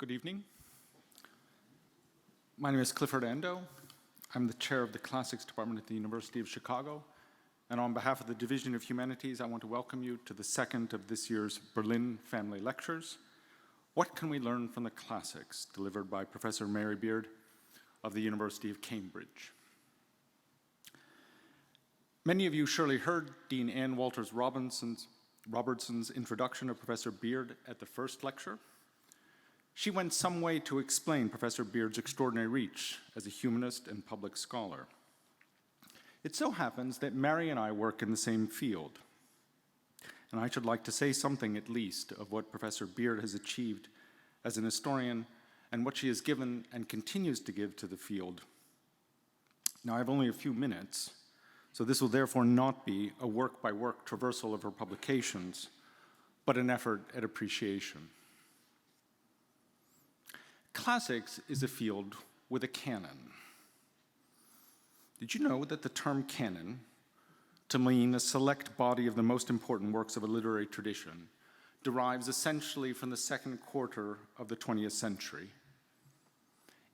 Good evening. My name is Clifford Ando. I'm the chair of the Classics Department at the University of Chicago. And on behalf of the Division of Humanities, I want to welcome you to the second of this year's Berlin Family Lectures. What can we learn from the classics? Delivered by Professor Mary Beard of the University of Cambridge. Many of you surely heard Dean Ann Walters Robertson's introduction of Professor Beard at the first lecture. She went some way to explain Professor Beard's extraordinary reach as a humanist and public scholar. It so happens that Mary and I work in the same field, and I should like to say something at least of what Professor Beard has achieved as an historian and what she has given and continues to give to the field. Now, I have only a few minutes, so this will therefore not be a work-by-work traversal of her publications, but an effort at appreciation. Classics is a field with a canon. Did you know that the term canon, to mean a select body of the most important works of a literary tradition, derives essentially from the second quarter of the 20th century?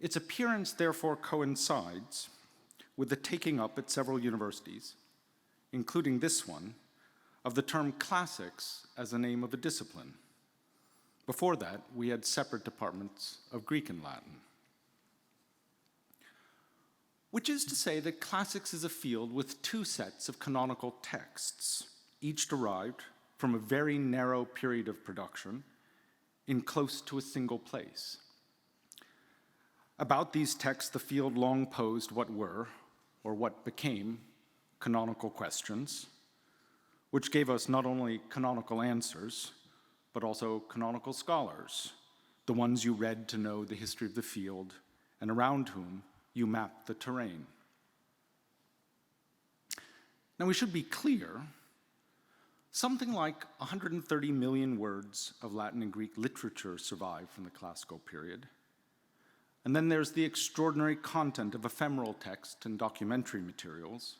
Its appearance therefore coincides with the taking up at several universities, including this one, of the term classics as the name of a discipline. Before that, we had separate departments of Greek and Latin. Which is to say that classics is a field with two sets of canonical texts, each derived from a very narrow period of production in close to a single place. About these texts, the field long posed what were, or what became, canonical questions, which gave us not only canonical answers, but also canonical scholars, the ones you read to know the history of the field and around whom you mapped the terrain. Now, we should be clear, something like 130 million words of Latin and Greek literature survive from the classical period. And then there's the extraordinary content of ephemeral text and documentary materials,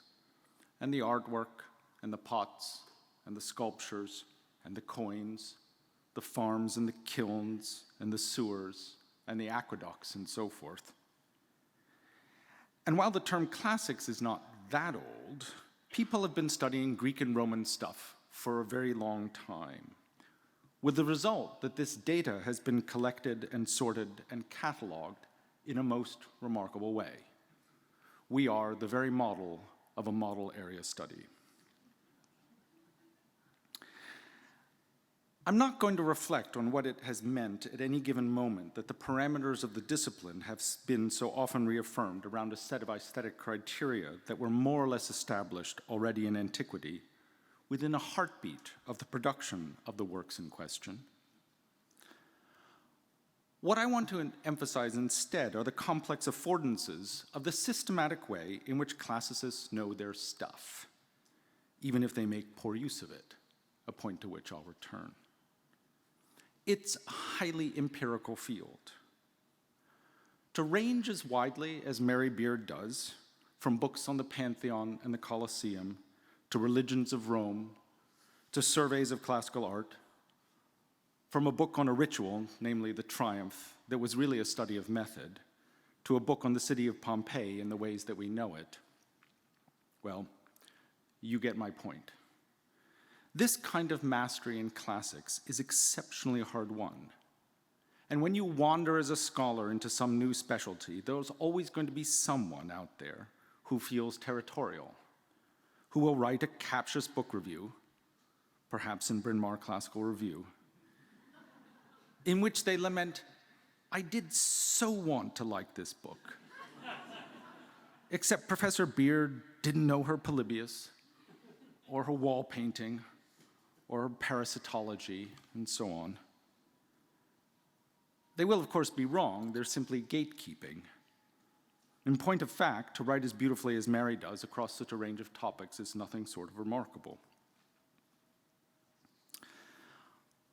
and the artwork, and the pots, and the sculptures, and the coins, the farms and the kilns, and the sewers, and the aqueducts, and so forth. And while the term classics is not that old, people have been studying Greek and Roman stuff for a very long time, with the result that this data has been collected and sorted and cataloged in a most remarkable way. We are the very model of a model area study. I'm not going to reflect on what it has meant at any given moment that the parameters of the discipline have been so often reaffirmed around a set of aesthetic criteria that were more or less established already in antiquity within a heartbeat of the production of the works in question. What I want to emphasize instead are the complex affordances of the systematic way in which classicists know their stuff, even if they make poor use of it, a point to which I'll return. It's a highly empirical field. To range as widely as Mary Beard does, from books on the Pantheon and the Colosseum, to religions of Rome, to surveys of classical art, from a book on a ritual, namely the Triumph, that was really a study of method, to a book on the city of Pompeii and the ways that we know it. Well, you get my point. This kind of mastery in classics is exceptionally hard won. And when you wander as a scholar into some new specialty, there's always going to be someone out there who feels territorial, who will write a captious book review, perhaps in Bryn Mawr Classical Review, in which they lament, "I did so want to like this book. Except Professor Beard didn't know her Polybius, or her wall painting, or her parasitology, and so on." They will, of course, be wrong. They're simply gatekeeping. In point of fact, to write as beautifully as Mary does across such a range of topics is nothing sort of remarkable.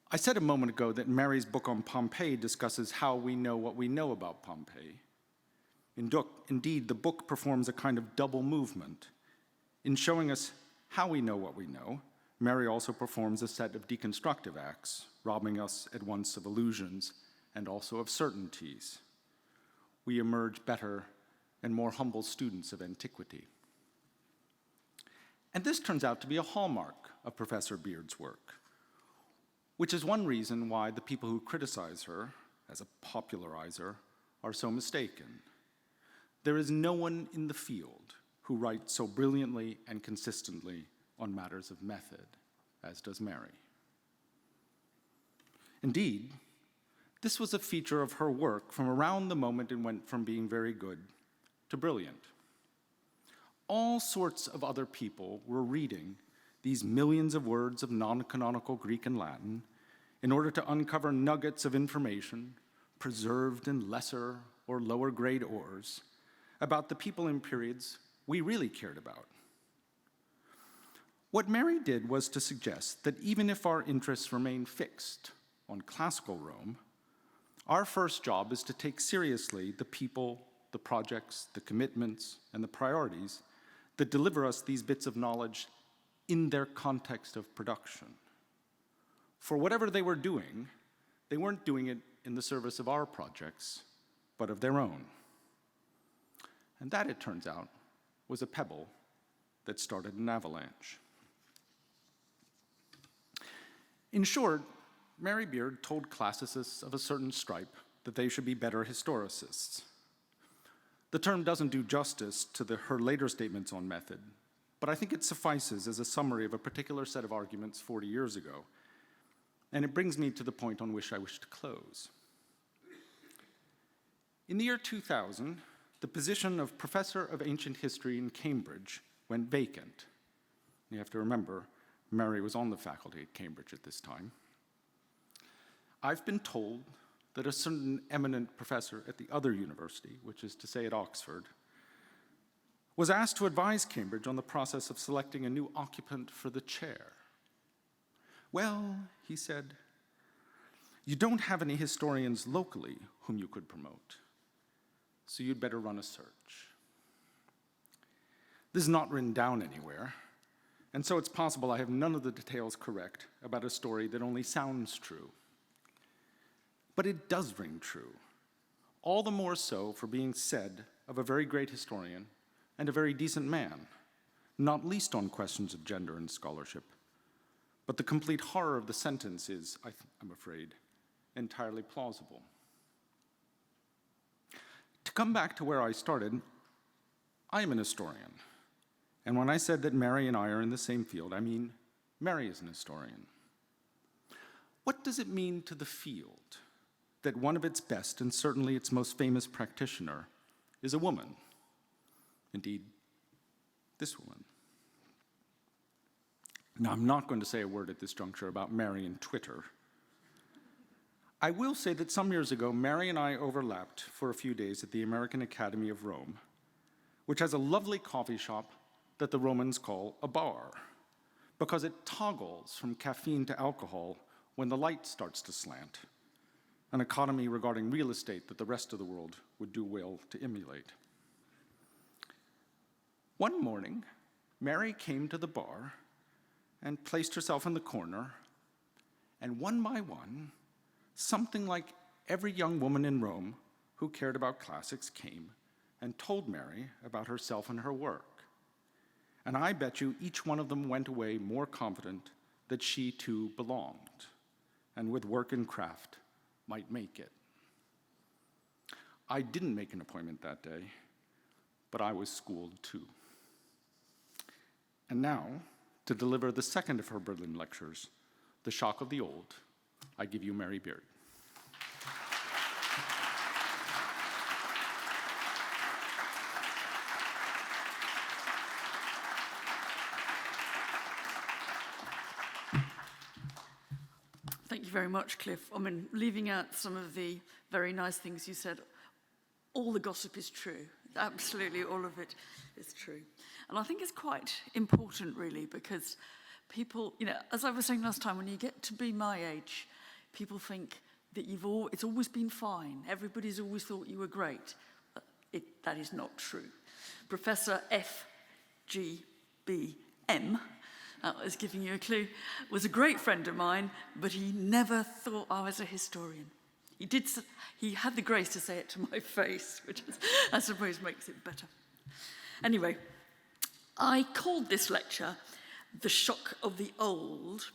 I said a moment ago that Mary's book on Pompeii discusses how we know what we know about Pompeii. Indeed, the book performs a kind of double movement. In showing us how we know what we know, Mary also performs a set of deconstructive acts, robbing us at once of illusions and also of certainties. We emerge better and more humble students of antiquity. And this turns out to be a hallmark of Professor Beard's work, which is one reason why the people who criticize her as a popularizer are so mistaken. There is no one in the field who writes so brilliantly and consistently on matters of method as does Mary. Indeed, this was a feature of her work from around the moment it went from being very good to brilliant. All sorts of other people were reading these millions of words of non-canonical Greek and Latin in order to uncover nuggets of information preserved in lesser or lower grade ores about the people in periods we really cared about. What Mary did was to suggest that even if our interests remain fixed on classical Rome, our first job is to take seriously the people, the projects, the commitments, and the priorities that deliver us these bits of knowledge in their context of production. For whatever they were doing, they weren't doing it in the service of our projects, but of their own. And that, it turns out, was a pebble that started an avalanche. In short, Mary Beard told classicists of a certain stripe that they should be better historicists. The term doesn't do justice to her later statements on method, but I think it suffices as a summary of a particular set of arguments 40 years ago, and it brings me to the point on which I wish to close. In the year 2000, the position of Professor of Ancient History in Cambridge went vacant. You have to remember, Mary was on the faculty at Cambridge at this time. I've been told that a certain eminent professor at the other university, which is to say at Oxford, was asked to advise Cambridge on the process of selecting a new occupant for the chair. Well, he said, you don't have any historians locally whom you could promote, so you'd better run a search. This is not written down anywhere, and so it's possible I have none of the details correct about a story that only sounds true. But it does ring true, all the more so for being said of a very great historian and a very decent man, not least on questions of gender and scholarship. But the complete horror of the sentence is, I'm afraid, entirely plausible. To come back to where I started, I am an historian. And when I said that Mary and I are in the same field, I mean Mary is an historian. What does it mean to the field that one of its best, and certainly its most famous practitioner, is a woman? Indeed, this woman. Now, I'm not going to say a word at this juncture about Mary and Twitter. I will say that some years ago, Mary and I overlapped for a few days at the American Academy of Rome, which has a lovely coffee shop that the Romans call a bar, because it toggles from caffeine to alcohol when the light starts to slant, an economy regarding real estate that the rest of the world would do well to emulate. One morning, Mary came to the bar and placed herself in the corner, and one by one, something like every young woman in Rome who cared about classics came and told Mary about herself and her work. And I bet you each one of them went away more confident that she too belonged, and with work and craft might make it. I didn't make an appointment that day, but I was schooled too. And now, to deliver the second of her Berlin lectures, The Shock of the Old, I give you Mary Beard. Thank you very much, Cliff. I mean, leaving out some of the very nice things you said, all the gossip is true. Absolutely all of it is true. And I think it's quite important, really, because people, as I was saying last time, when you get to be my age, people think that it's always been fine. Everybody's always thought you were great. That is not true. Professor F.G.B.M., that was giving you a clue, was a great friend of mine, but he never thought I was a historian. He had the grace to say it to my face, which I suppose makes it better. Anyway, I called this lecture "The Shock of the Old"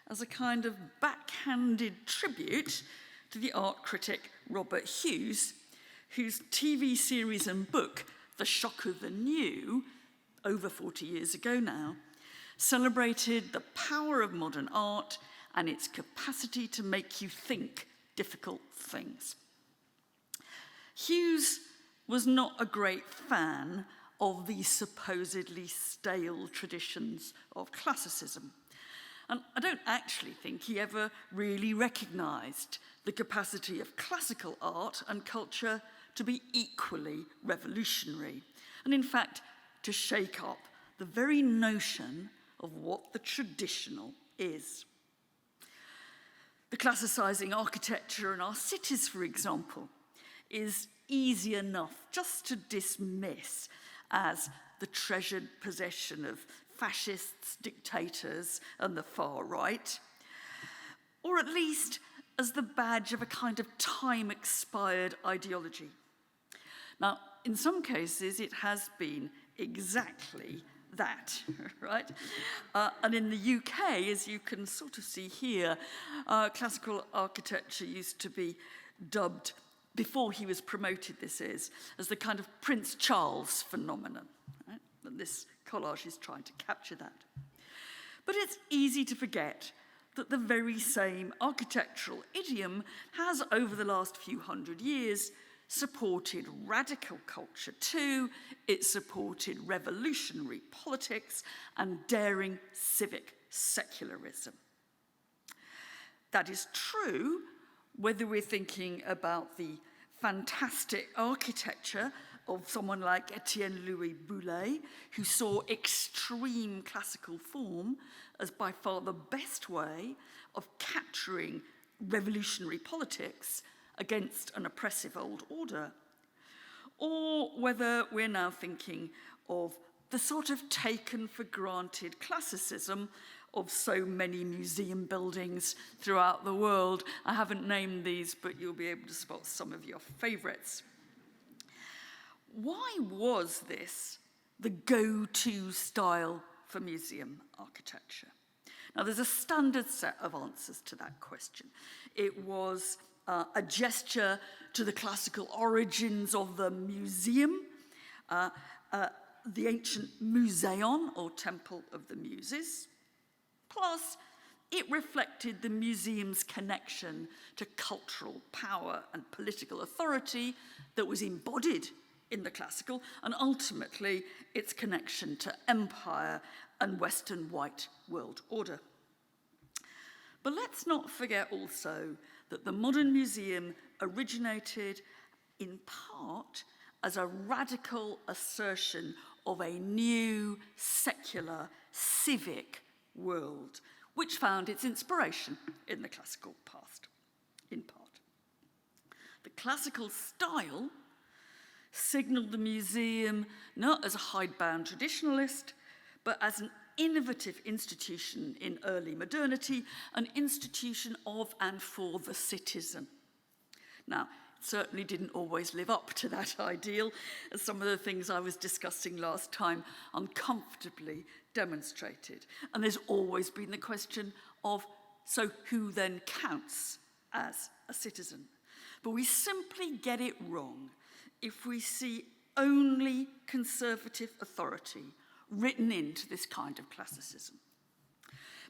as a kind of backhanded tribute to the art critic Robert Hughes, whose TV series and book, The Shock of the New, over 40 years ago now, celebrated the power of modern art and its capacity to make you think difficult things. Hughes was not a great fan of the supposedly stale traditions of classicism. And I don't actually think he ever really recognised the capacity of classical art and culture to be equally revolutionary, and in fact, to shake up the very notion of what the traditional is. The classicising architecture in our cities, for example, is easy enough just to dismiss as the treasured possession of fascists, dictators, and the far right, or at least as the badge of a kind of time-expired ideology. Now, in some cases, it has been exactly that, right? And in the UK, as you can sort of see here, classical architecture used to be dubbed, before he was promoted, this is, as the kind of Prince Charles phenomenon. Right? And this collage is trying to capture that. But it's easy to forget that the very same architectural idiom has, over the last few hundred years, supported radical culture too. It supported revolutionary politics and daring civic secularism. That is true whether we're thinking about the fantastic architecture of someone like Etienne Louis Boullé, who saw extreme classical form as by far the best way of capturing revolutionary politics against an oppressive old order, or whether we're now thinking of the sort of taken for granted classicism of so many museum buildings throughout the world. I haven't named these, but you'll be able to spot some of your favourites. Why was this the go-to style for museum architecture? Now, there's a standard set of answers to that question. It was a gesture to the classical origins of the museum, the ancient Museion, or Temple of the Muses. Plus, it reflected the museum's connection to cultural power and political authority that was embodied in the classical, and ultimately its connection to empire and Western white world order. But let's not forget also that the modern museum originated in part as a radical assertion of a new, secular, civic world, which found its inspiration in the classical past, in part. The classical style signalled the museum not as a hidebound traditionalist, but as an innovative institution in early modernity, an institution of and for the citizen. Now, it certainly didn't always live up to that ideal, as some of the things I was discussing last time uncomfortably demonstrated. And there's always been the question of, so who then counts as a citizen? But we simply get it wrong if we see only conservative authority written into this kind of classicism.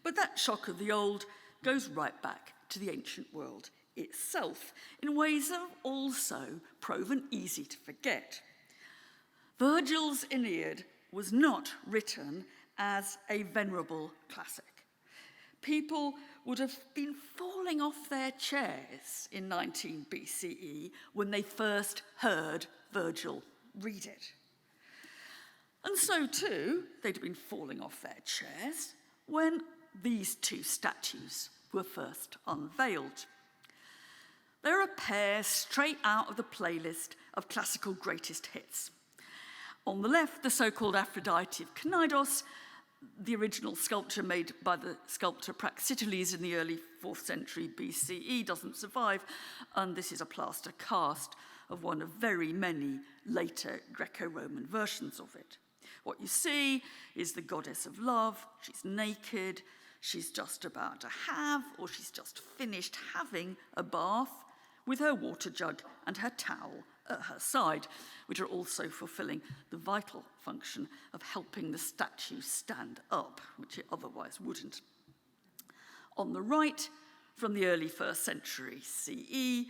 But that shock of the old goes right back to the ancient world itself in ways that have also proven easy to forget. Virgil's Aeneid was not written as a venerable classic. People would have been falling off their chairs in 19 BCE when they first heard Virgil read it. And so too, they'd have been falling off their chairs when these two statues were first unveiled. They're a pair straight out of the playlist of classical greatest hits. On the left, the so-called Aphrodite of Cnidus, the original sculpture made by the sculptor Praxiteles in the early 4th century BCE doesn't survive, and this is a plaster cast of one of very many later Greco-Roman versions of it. What you see is the goddess of love. She's naked, she's just about to have, or she's just finished having a bath with her water jug and her towel at her side, which are also fulfilling the vital function of helping the statue stand up, which it otherwise wouldn't. On the right, from the early 1st century CE,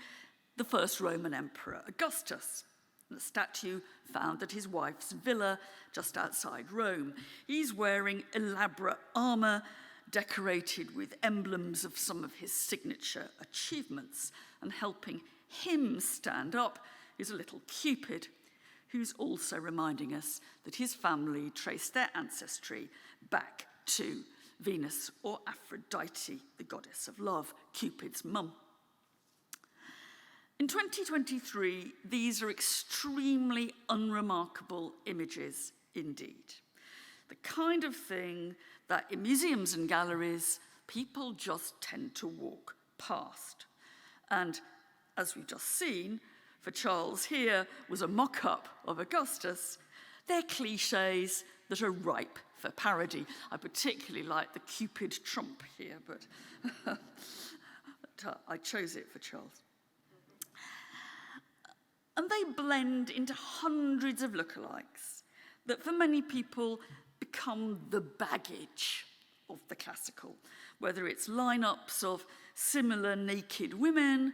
the first Roman emperor, Augustus. The statue found at his wife's villa just outside Rome. He's wearing elaborate armor, decorated with emblems of some of his signature achievements, and helping him stand up is a little Cupid, who's also reminding us that his family traced their ancestry back to Venus or Aphrodite, the goddess of love, Cupid's mum. In 2023, these are extremely unremarkable images indeed. The kind of thing that in museums and galleries, people just tend to walk past. And as we've just seen, for Charles here was a mock-up of Augustus. They're cliches that are ripe for parody. I particularly like the Cupid trump here, but I chose it for Charles. And they blend into hundreds of lookalikes that for many people become the baggage of the classical, whether it's lineups of similar naked women,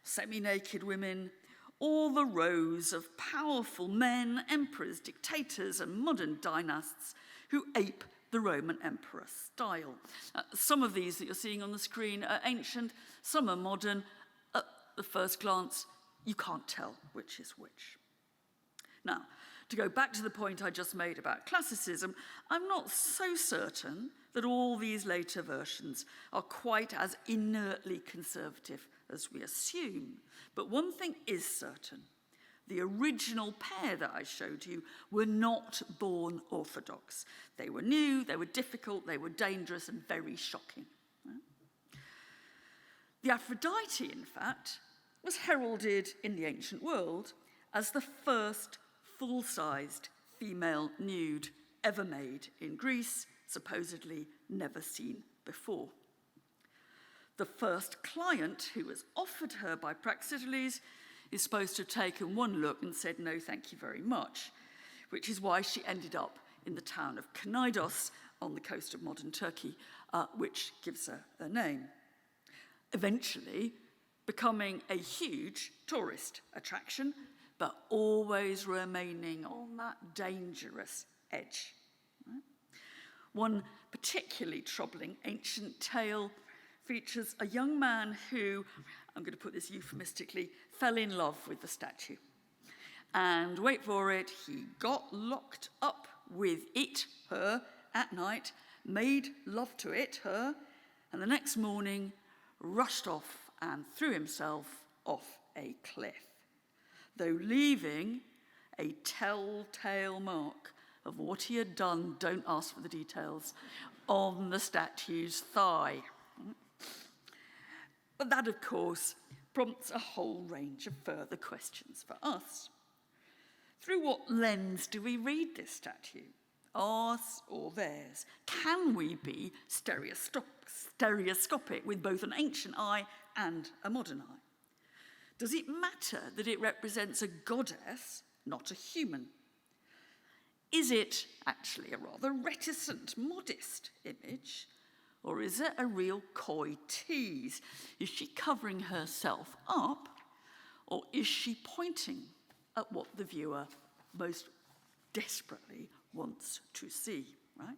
semi-naked women, or the rows of powerful men, emperors, dictators, and modern dynasts who ape the Roman emperor style. Some of these that you're seeing on the screen are ancient, some are modern. At the first glance, you can't tell which is which. Now, to go back to the point I just made about classicism, I'm not so certain that all these later versions are quite as inertly conservative as we assume. But one thing is certain. The original pair that I showed you were not born orthodox. They were new, they were difficult, they were dangerous and very shocking. The Aphrodite, in fact, was heralded in the ancient world as the first full-sized female nude ever made in Greece, supposedly never seen before. The first client who was offered her by Praxiteles is supposed to have taken one look and said, no, thank you very much, which is why she ended up in the town of Knidos on the coast of modern Turkey, which gives her a name. Eventually, becoming a huge tourist attraction, but always remaining on that dangerous edge. One particularly troubling ancient tale features a young man who, I'm going to put this euphemistically, fell in love with the statue. And wait for it, he got locked up with it, her, at night, made love to it, her, and the next morning rushed off and threw himself off a cliff, though leaving a telltale mark of what he had done, don't ask for the details, on the statue's thigh. But that, of course, prompts a whole range of further questions for us. Through what lens do we read this statue? Ours or theirs? Can we be stereoscopic with both an ancient eye and a modern eye? Does it matter that it represents a goddess, not a human? Is it actually a rather reticent, modest image? Or is it a real coy tease? Is she covering herself up? Or is she pointing at what the viewer most desperately wants to see, right?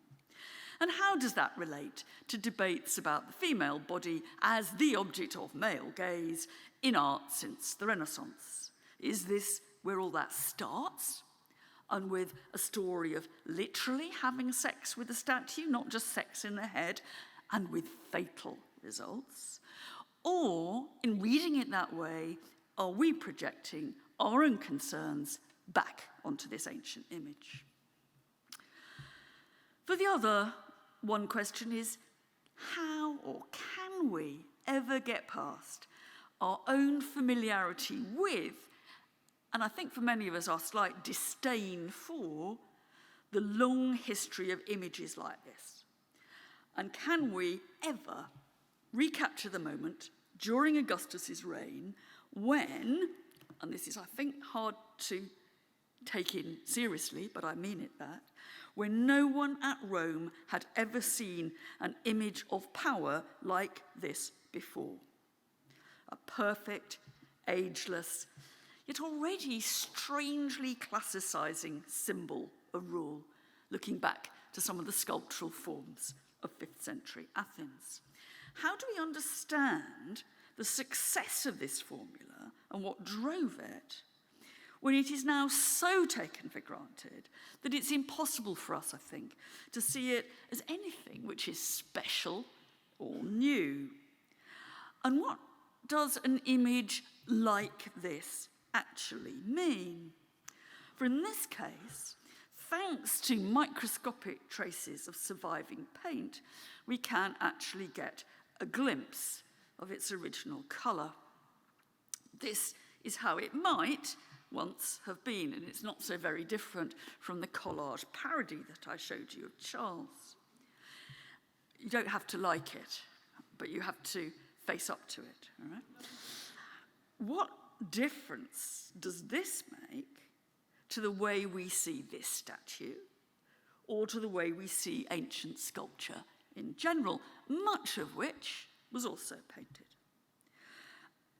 And how does that relate to debates about the female body as the object of male gaze in art since the Renaissance? Is this where all that starts? And with a story of literally having sex with a statue, not just sex in the head, and with fatal results? Or, in reading it that way, are we projecting our own concerns back onto this ancient image? For the other, one question is, how or can we ever get past our own familiarity with, and I think for many of us our slight disdain for, the long history of images like this? And can we ever recapture the moment during Augustus's reign when, and this is, I think, hard to take in seriously, but I mean it that, when no one at Rome had ever seen an image of power like this before. A perfect, ageless, yet already strangely classicizing symbol of rule, looking back to some of the sculptural forms of 5th century Athens. How do we understand the success of this formula and what drove it when it is now so taken for granted that it's impossible for us, I think, to see it as anything which is special or new? And what does an image like this actually mean? For in this case, thanks to microscopic traces of surviving paint, we can actually get a glimpse of its original colour. This is how it might once have been, and it's not so very different from the collage parody that I showed you of Charles. You don't have to like it, but you have to face up to it, all right? What difference does this make to the way we see this statue, or to the way we see ancient sculpture in general, much of which was also painted?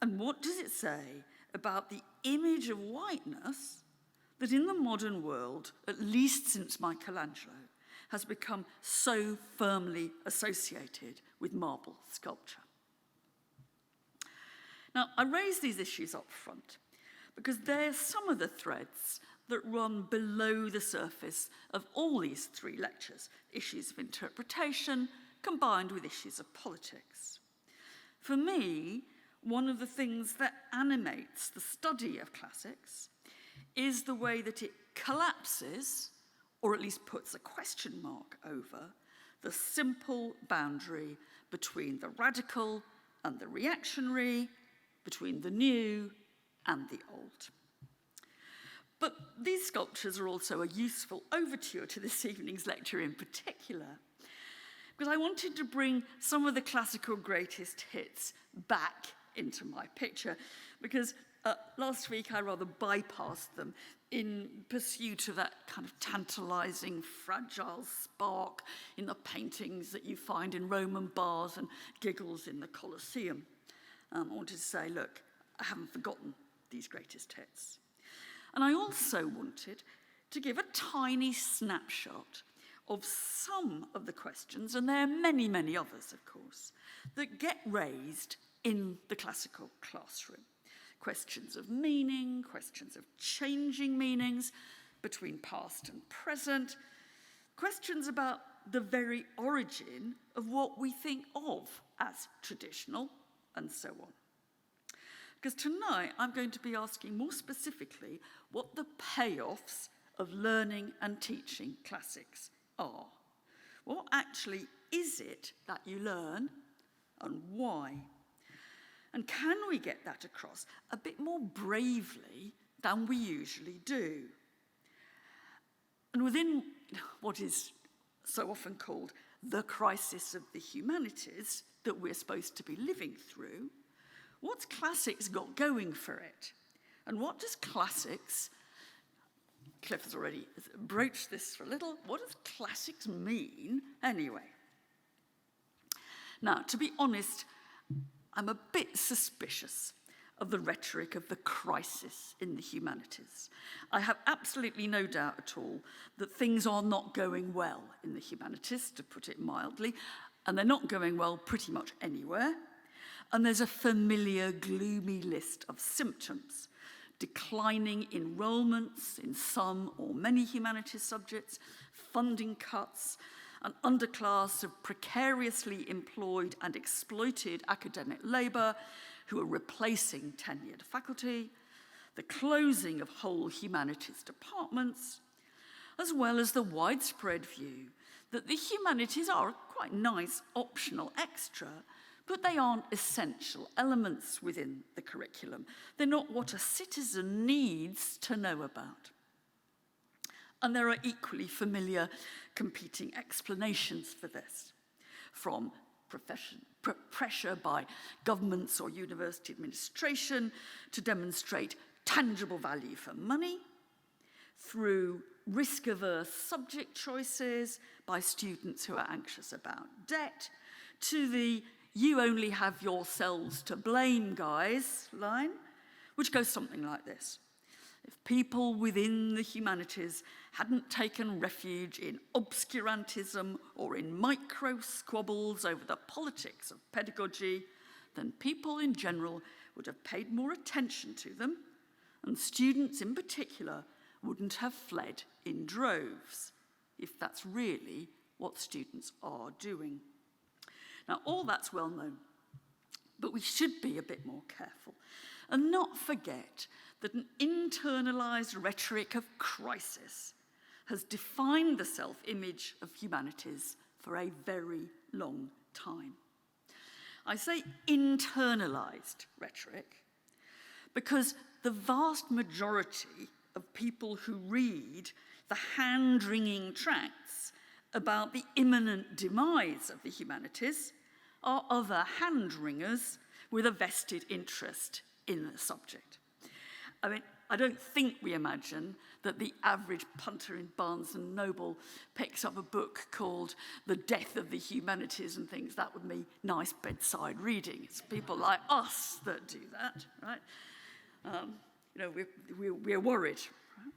And what does it say about the image of whiteness that in the modern world, at least since Michelangelo, has become so firmly associated with marble sculpture? Now, I raise these issues up front because they're some of the threads that run below the surface of all these 3 lectures: issues of interpretation combined with issues of politics. For me, one of the things that animates the study of classics is the way that it collapses, or at least puts a question mark over, the simple boundary between the radical and the reactionary, between the new and the old. But these sculptures are also a useful overture to this evening's lecture in particular, because I wanted to bring some of the classical greatest hits back into my picture, because last week I rather bypassed them in pursuit of that kind of tantalizing, fragile spark in the paintings that you find in Roman bars and giggles in the Colosseum. I wanted to say, look, I haven't forgotten these greatest hits. And I also wanted to give a tiny snapshot of some of the questions, and there are many, many others, of course, that get raised in the classical classroom. Questions of meaning, questions of changing meanings between past and present, questions about the very origin of what we think of as traditional, and so on. Because tonight I'm going to be asking more specifically what the payoffs of learning and teaching classics are. What actually is it that you learn, and why? And can we get that across a bit more bravely than we usually do? And within what is so often called the crisis of the humanities that we're supposed to be living through, what's classics got going for it? And what does classics, Cliff has already broached this for a little, what does classics mean anyway? Now, to be honest, I'm a bit suspicious of the rhetoric of the crisis in the humanities. I have absolutely no doubt at all that things are not going well in the humanities, to put it mildly, and they're not going well pretty much anywhere. And there's a familiar, gloomy list of symptoms: declining enrollments in some or many humanities subjects, funding cuts, an underclass of precariously employed and exploited academic labour who are replacing tenured faculty, the closing of whole humanities departments, as well as the widespread view that the humanities are a quite nice optional extra, but they aren't essential elements within the curriculum. They're not what a citizen needs to know about. And there are equally familiar competing explanations for this, from pressure by governments or university administration to demonstrate tangible value for money, through risk-averse subject choices by students who are anxious about debt, to the "you only have yourselves to blame, guys" line, which goes something like this. If people within the humanities hadn't taken refuge in obscurantism or in micro-squabbles over the politics of pedagogy, then people in general would have paid more attention to them, and students in particular wouldn't have fled in droves, if that's really what students are doing. Now, all that's well known, but we should be a bit more careful and not forget that an internalized rhetoric of crisis has defined the self-image of humanities for a very long time. I say internalized rhetoric because the vast majority of people who read the hand-wringing tracts about the imminent demise of the humanities are other hand-wringers with a vested interest in the subject. I mean, I don't think we imagine that the average punter in Barnes and Noble picks up a book called The Death of the Humanities and thinks that would be nice bedside reading. It's people like us that do that, right? We're worried. Right?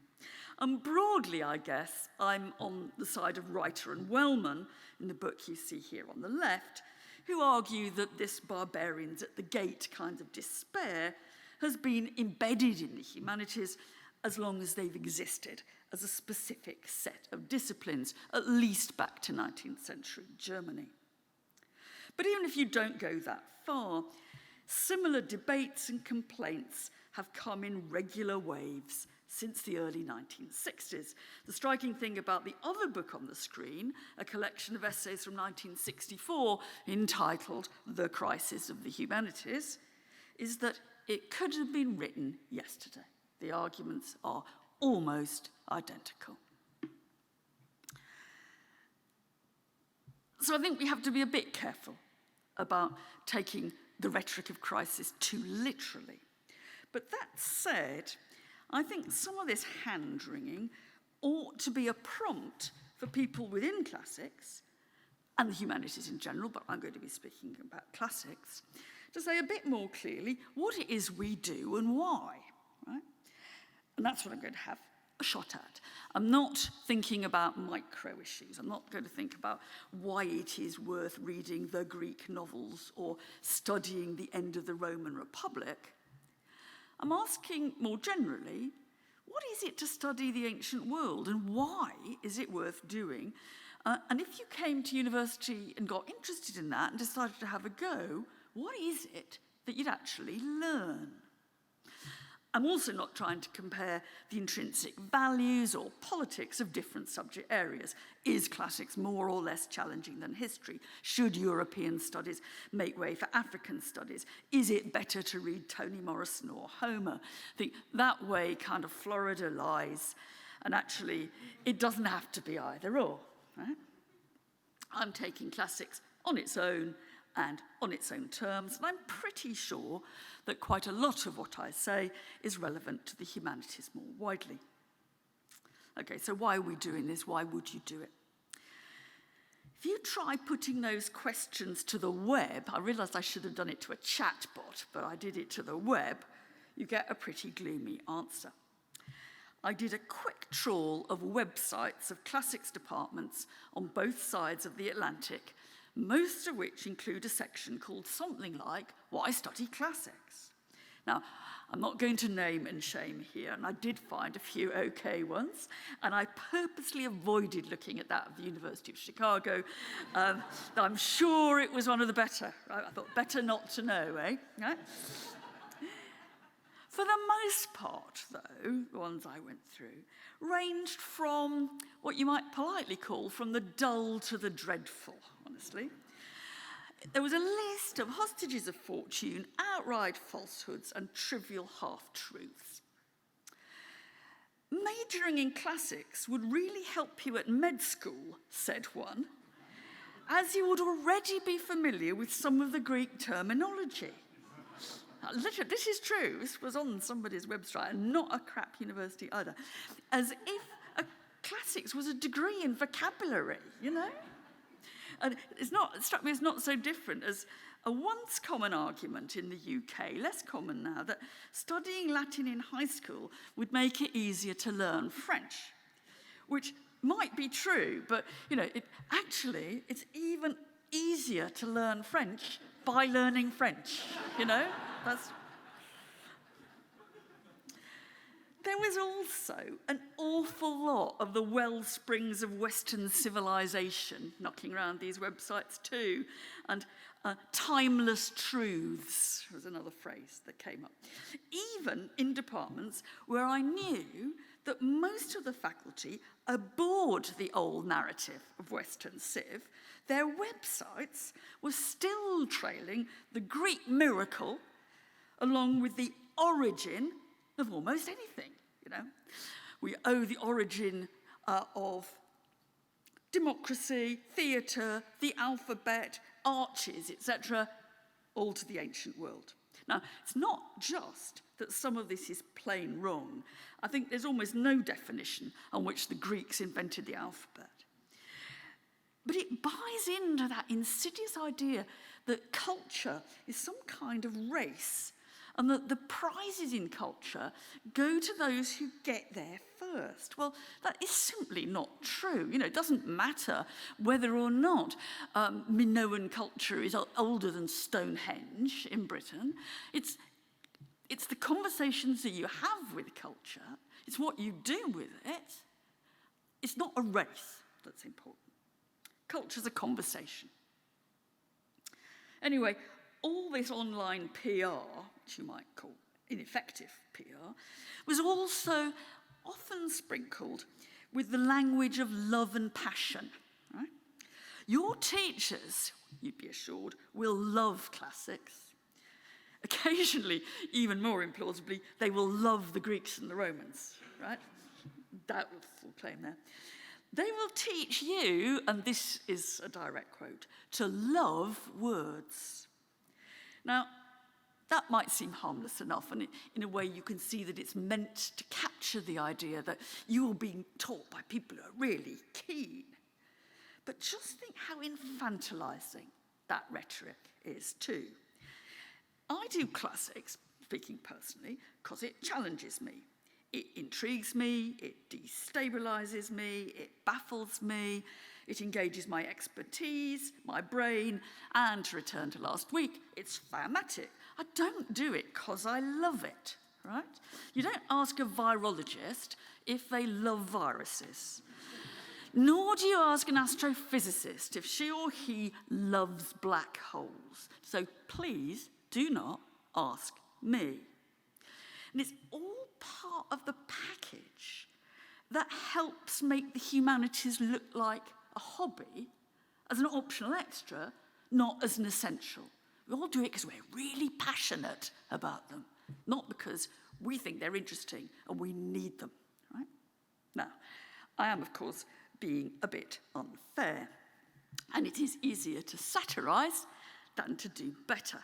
And broadly, I guess, I'm on the side of Reiter and Wellman in the book you see here on the left, who argue that this barbarians at the gate kind of despair has been embedded in the humanities as long as they've existed as a specific set of disciplines, at least back to 19th century Germany. But even if you don't go that far, similar debates and complaints have come in regular waves since the early 1960s. The striking thing about the other book on the screen, a collection of essays from 1964 entitled The Crisis of the Humanities, is that it could have been written yesterday. The arguments are almost identical. So I think we have to be a bit careful about taking the rhetoric of crisis too literally. But that said, I think some of this hand-wringing ought to be a prompt for people within classics, and the humanities in general, but I'm going to be speaking about classics, to say a bit more clearly what it is we do and why, right? And that's what I'm going to have a shot at. I'm not thinking about micro issues. I'm not going to think about why it is worth reading the Greek novels or studying the end of the Roman Republic. I'm asking more generally, what is it to study the ancient world and why is it worth doing? And if you came to university and got interested in that and decided to have a go, what is it that you'd actually learn? I'm also not trying to compare the intrinsic values or politics of different subject areas. Is classics more or less challenging than history? Should European studies make way for African studies? Is it better to read Toni Morrison or Homer? I think that way kind of Florida lies, and actually it doesn't have to be either or, right? I'm taking classics on its own and on its own terms, and I'm pretty sure that quite a lot of what I say is relevant to the humanities more widely. Okay, so why are we doing this? Why would you do it? If you try putting those questions to the web, I realised I should have done it to a chatbot, but I did it to the web, you get a pretty gloomy answer. I did a quick trawl of websites of classics departments on both sides of the Atlantic, most of which include a section called something like Why Study Classics. Now, I'm not going to name and shame here, and I did find a few okay ones, and I purposely avoided looking at that of the University of Chicago. I'm sure it was one of the better, right? I thought, better not to know, eh? Right? For the most part, though, the ones I went through, ranged from what you might politely call from the dull to the dreadful, honestly. There was a list of hostages of fortune, outright falsehoods, and trivial half-truths. Majoring in classics would really help you at med school, said one, as you would already be familiar with some of the Greek terminology. Literally, this is true. This was on somebody's website, and not a crap university either. As if classics was a degree in vocabulary, you know? And it struck me as not so different as a once common argument in the UK, less common now, that studying Latin in high school would make it easier to learn French, which might be true, but it's even easier to learn French by learning French, There was also an awful lot of the well springs of Western civilization knocking around these websites too, and timeless truths was another phrase that came up. Even in departments where I knew that most of the faculty abhorred the old narrative of Western civ, their websites were still trailing the Greek miracle along with the origin of almost anything, We owe the origin of democracy, theatre, the alphabet, arches, etc., all to the ancient world. Now, it's not just that some of this is plain wrong. I think there's almost no definition on which the Greeks invented the alphabet. But it buys into that insidious idea that culture is some kind of race, and that the prizes in culture go to those who get there first. Well, that is simply not true. It doesn't matter whether or not Minoan culture is older than Stonehenge in Britain. It's the conversations that you have with culture. It's what you do with it. It's not a race that's important. Culture's a conversation. Anyway, all this online PR, which you might call ineffective PR, was also often sprinkled with the language of love and passion. Right? Your teachers, you'd be assured, will love classics. Occasionally, even more implausibly, they will love the Greeks and the Romans, right? Doubtful claim there. They will teach you, and this is a direct quote, to love words. Now, that might seem harmless enough, and in a way you can see that it's meant to capture the idea that you are being taught by people who are really keen. But just think how infantilizing that rhetoric is too. I do classics, speaking personally, because it challenges me. It intrigues me, it destabilizes me, it baffles me, it engages my expertise, my brain, and to return to last week, it's thematic. I don't do it because I love it, right? You don't ask a virologist if they love viruses. Nor do you ask an astrophysicist if she or he loves black holes. So please do not ask me. And it's all part of the package that helps make the humanities look like a hobby, as an optional extra, not as an essential. We all do it because we're really passionate about them, not because we think they're interesting and we need them, right? Now, I am, of course, being a bit unfair, and it is easier to satirize than to do better.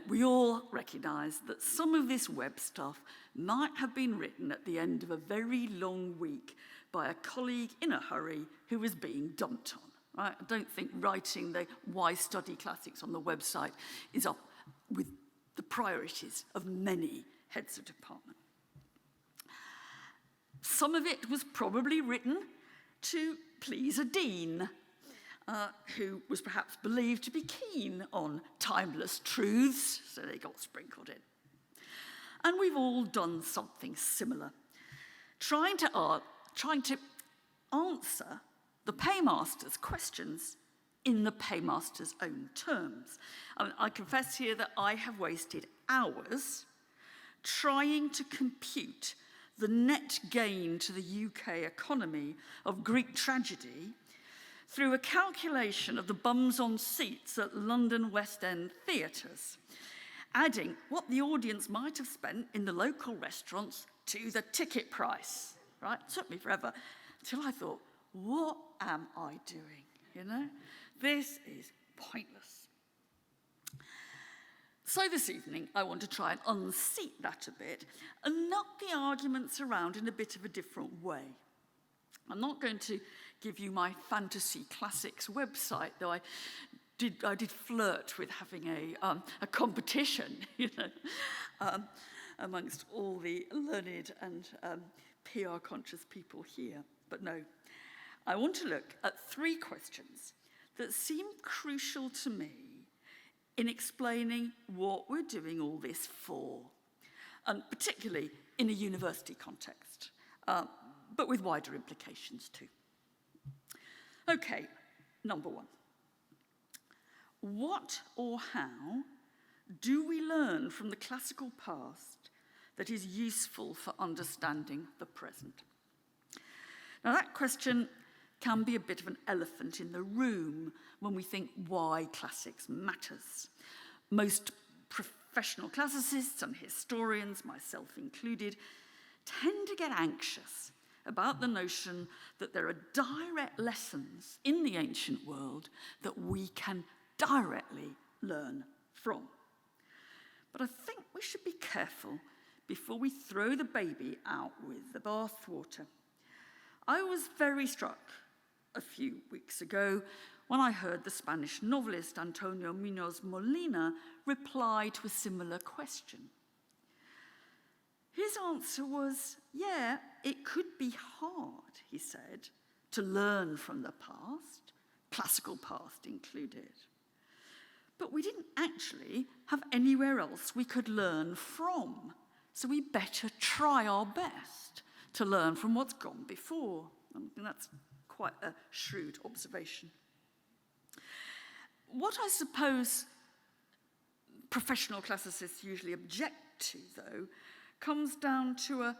We all recognise that some of this web stuff might have been written at the end of a very long week by a colleague in a hurry who was being dumped on. Right? I don't think writing the why study classics on the website is up with the priorities of many heads of department. Some of it was probably written to please a dean, who was perhaps believed to be keen on timeless truths, so they got sprinkled in. And we've all done something similar, trying to answer the paymaster's questions in the paymaster's own terms. I confess here that I have wasted hours trying to compute the net gain to the UK economy of Greek tragedy through a calculation of the bums on seats at London West End theatres, adding what the audience might have spent in the local restaurants to the ticket price, right? It took me forever until I thought, what am I doing, you know? This is pointless. So this evening, I want to try and unseat that a bit and knock the arguments around in a bit of a different way. I'm not going to give you my fantasy classics website, though I did flirt with having a competition, you know, amongst all the learned and PR-conscious people here. But no, I want to look at 3 questions that seem crucial to me in explaining what we're doing all this for, and particularly in a university context, but with wider implications too. Okay, number 1. What or how do we learn from the classical past that is useful for understanding the present? Now that question can be a bit of an elephant in the room when we think why classics matters. Most professional classicists and historians, myself included, tend to get anxious about the notion that there are direct lessons in the ancient world that we can directly learn from. But I think we should be careful before we throw the baby out with the bathwater. I was very struck a few weeks ago when I heard the Spanish novelist Antonio Muñoz Molina reply to a similar question. His answer was, yeah, it could be hard, he said, to learn from the past, classical past included. But we didn't actually have anywhere else we could learn from, so we better try our best to learn from what's gone before. And that's quite a shrewd observation. What I suppose professional classicists usually object to, though, comes down to a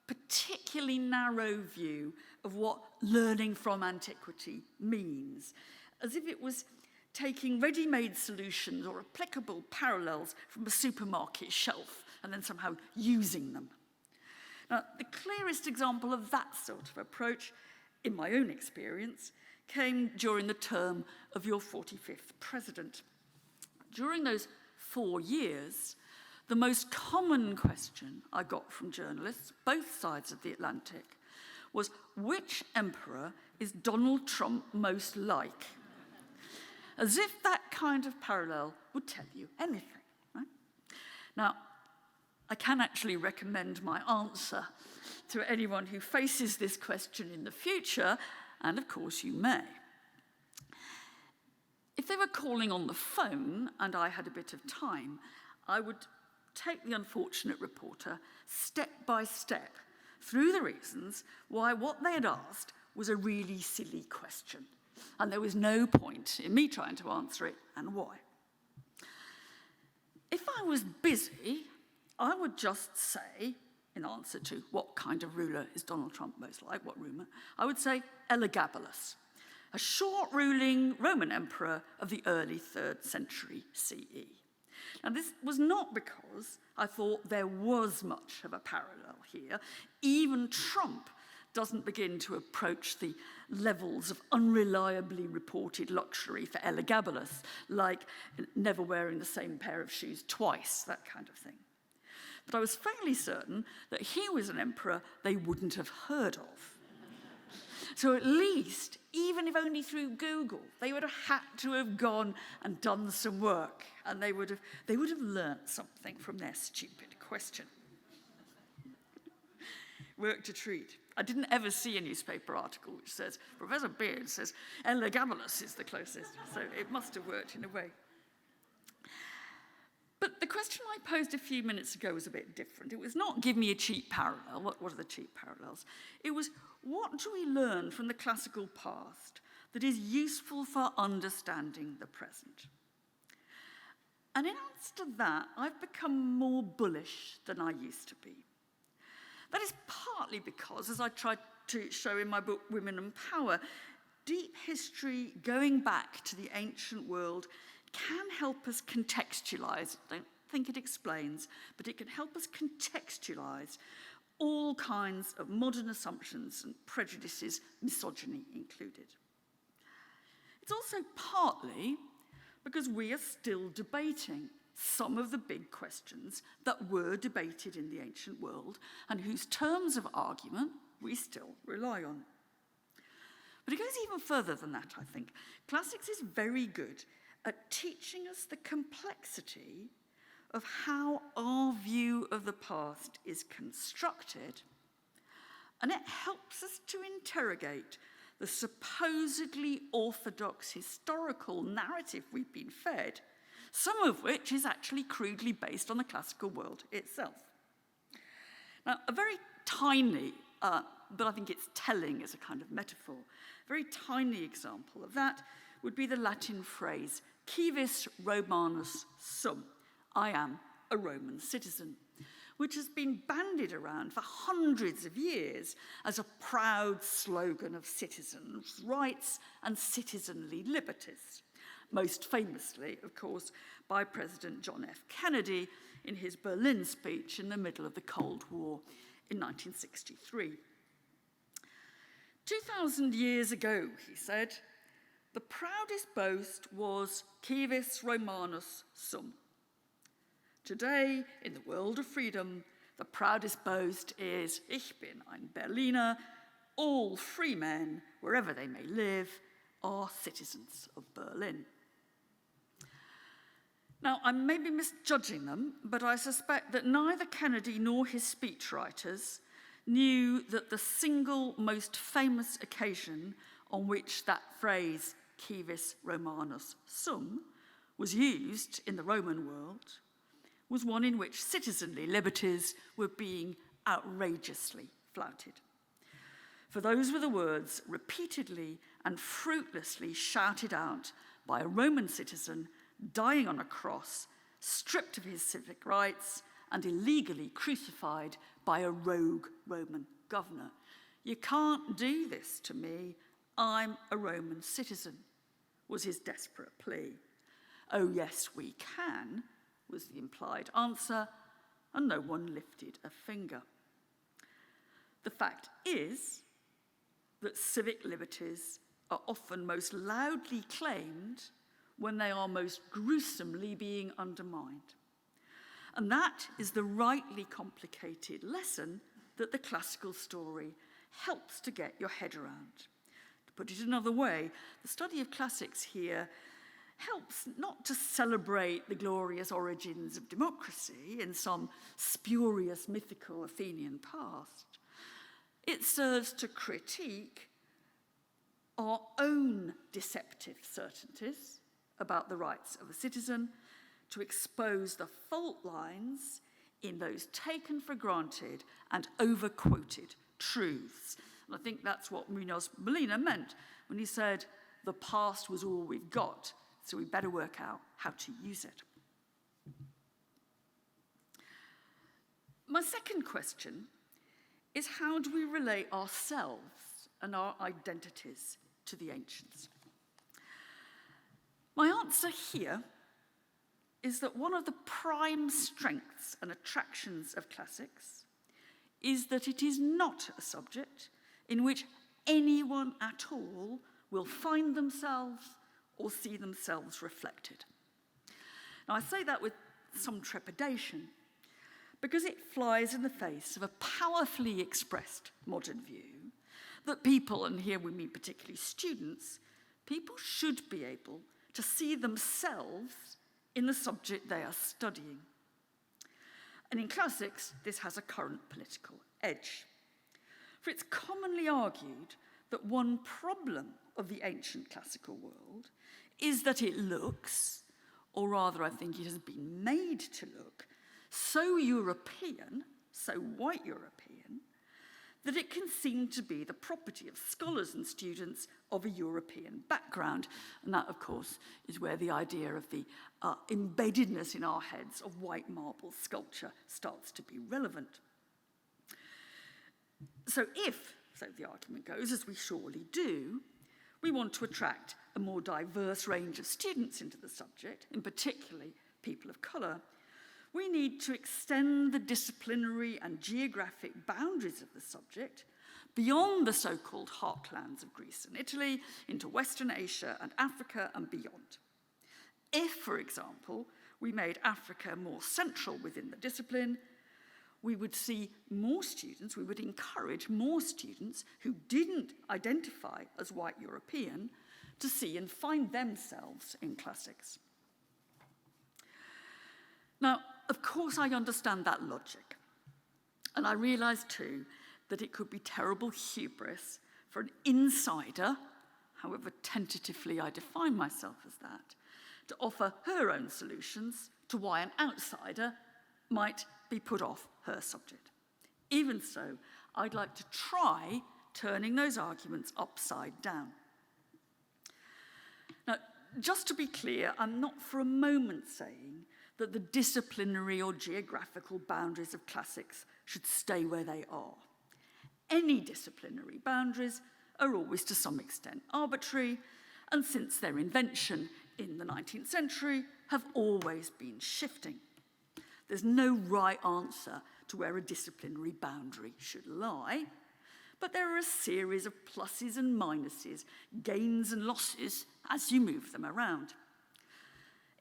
particularly narrow view of what learning from antiquity means, as if it was taking ready-made solutions or applicable parallels from a supermarket shelf and then somehow using them. Now, the clearest example of that sort of approach, in my own experience, came during the term of your 45th president. During those 4 years, the most common question I got from journalists, both sides of the Atlantic, was which emperor is Donald Trump most like? As if that kind of parallel would tell you anything, right? Now, I can actually recommend my answer to anyone who faces this question in the future, and of course you may. If they were calling on the phone and I had a bit of time, I would take the unfortunate reporter step by step through the reasons why what they had asked was a really silly question, and there was no point in me trying to answer it, and why. If I was busy, I would just say, in answer to what kind of ruler is Donald Trump most like, what rumour, I would say Elagabalus, a short-ruling Roman emperor of the early 3rd century CE. Now, this was not because I thought there was much of a parallel here. Even Trump doesn't begin to approach the levels of unreliably reported luxury for Elagabalus, like never wearing the same pair of shoes twice, that kind of thing. But I was fairly certain that he was an emperor they wouldn't have heard of. So at least, even if only through Google, they would have had to have gone and done some work, and they would have learnt something from their stupid question. Work to treat. I didn't ever see a newspaper article which says, Professor Beard says Elagabalus is the closest, so it must have worked in a way. But the question I posed a few minutes ago was a bit different. It was not give me a cheap parallel. What are the cheap parallels? It was what do we learn from the classical past that is useful for understanding the present? And in answer to that, I've become more bullish than I used to be. That is partly because, as I tried to show in my book, Women and Power, deep history going back to the ancient world can help us contextualize. I don't think it explains, but it can help us contextualize all kinds of modern assumptions and prejudices, misogyny included. It's also partly because we are still debating some of the big questions that were debated in the ancient world and whose terms of argument we still rely on. But it goes even further than that, I think. Classics is very good at teaching us the complexity of how our view of the past is constructed, and it helps us to interrogate the supposedly orthodox historical narrative we've been fed, some of which is actually crudely based on the classical world itself. Now, a very tiny, but I think it's telling as a kind of metaphor, a very tiny example of that would be the Latin phrase, civis Romanus sum, I am a Roman citizen, which has been bandied around for hundreds of years as a proud slogan of citizens' rights and citizenly liberties, most famously, of course, by President John F. Kennedy in his Berlin speech in the middle of the Cold War in 1963. 2,000 years ago, he said, the proudest boast was civis Romanus sum. Today, in the world of freedom, the proudest boast is Ich bin ein Berliner. All free men, wherever they may live, are citizens of Berlin. Now, I may be misjudging them, but I suspect that neither Kennedy nor his speechwriters knew that the single most famous occasion on which that phrase, civis Romanus sum, was used in the Roman world was one in which citizenly liberties were being outrageously flouted. For those were the words repeatedly and fruitlessly shouted out by a Roman citizen dying on a cross, stripped of his civic rights, and illegally crucified by a rogue Roman governor. You can't do this to me, I'm a Roman citizen, was his desperate plea. Oh yes, we can, was the implied answer, and no one lifted a finger. The fact is that civic liberties are often most loudly claimed when they are most gruesomely being undermined. And that is the rightly complicated lesson that the classical story helps to get your head around. To put it another way, the study of classics here helps not to celebrate the glorious origins of democracy in some spurious mythical Athenian past. It serves to critique our own deceptive certainties about the rights of a citizen, to expose the fault lines in those taken for granted and over-quoted truths. And I think that's what Munoz Molina meant when he said, the past was all we've got, so we better work out how to use it. My second question is, how do we relate ourselves and our identities to the ancients? My answer here is that one of the prime strengths and attractions of classics is that it is not a subject in which anyone at all will find themselves or see themselves reflected. Now, I say that with some trepidation because it flies in the face of a powerfully expressed modern view that people, and here we mean particularly students, people should be able to see themselves in the subject they are studying. And in classics, this has a current political edge. For it's commonly argued that one problem of the ancient classical world is that it looks, or rather I think it has been made to look, so European, so white European, that it can seem to be the property of scholars and students of a European background. And that, of course, is where the idea of the embeddedness in our heads of white marble sculpture starts to be relevant. So if, so the argument goes, as we surely do, we want to attract a more diverse range of students into the subject, in particularly people of colour, we need to extend the disciplinary and geographic boundaries of the subject beyond the so-called heartlands of Greece and Italy into Western Asia and Africa and beyond. If, for example, we made Africa more central within the discipline, we would see more students, we would encourage more students who didn't identify as white European to see and find themselves in classics. Now, of course, I understand that logic. And I realise too that it could be terrible hubris for an insider, however tentatively I define myself as that, to offer her own solutions to why an outsider might be put off her subject. Even so, I'd like to try turning those arguments upside down. Now, just to be clear, I'm not for a moment saying that the disciplinary or geographical boundaries of classics should stay where they are. Any disciplinary boundaries are always to some extent arbitrary, and since their invention in the 19th century, have always been shifting. There's no right answer to where a disciplinary boundary should lie, but there are a series of pluses and minuses, gains and losses as you move them around.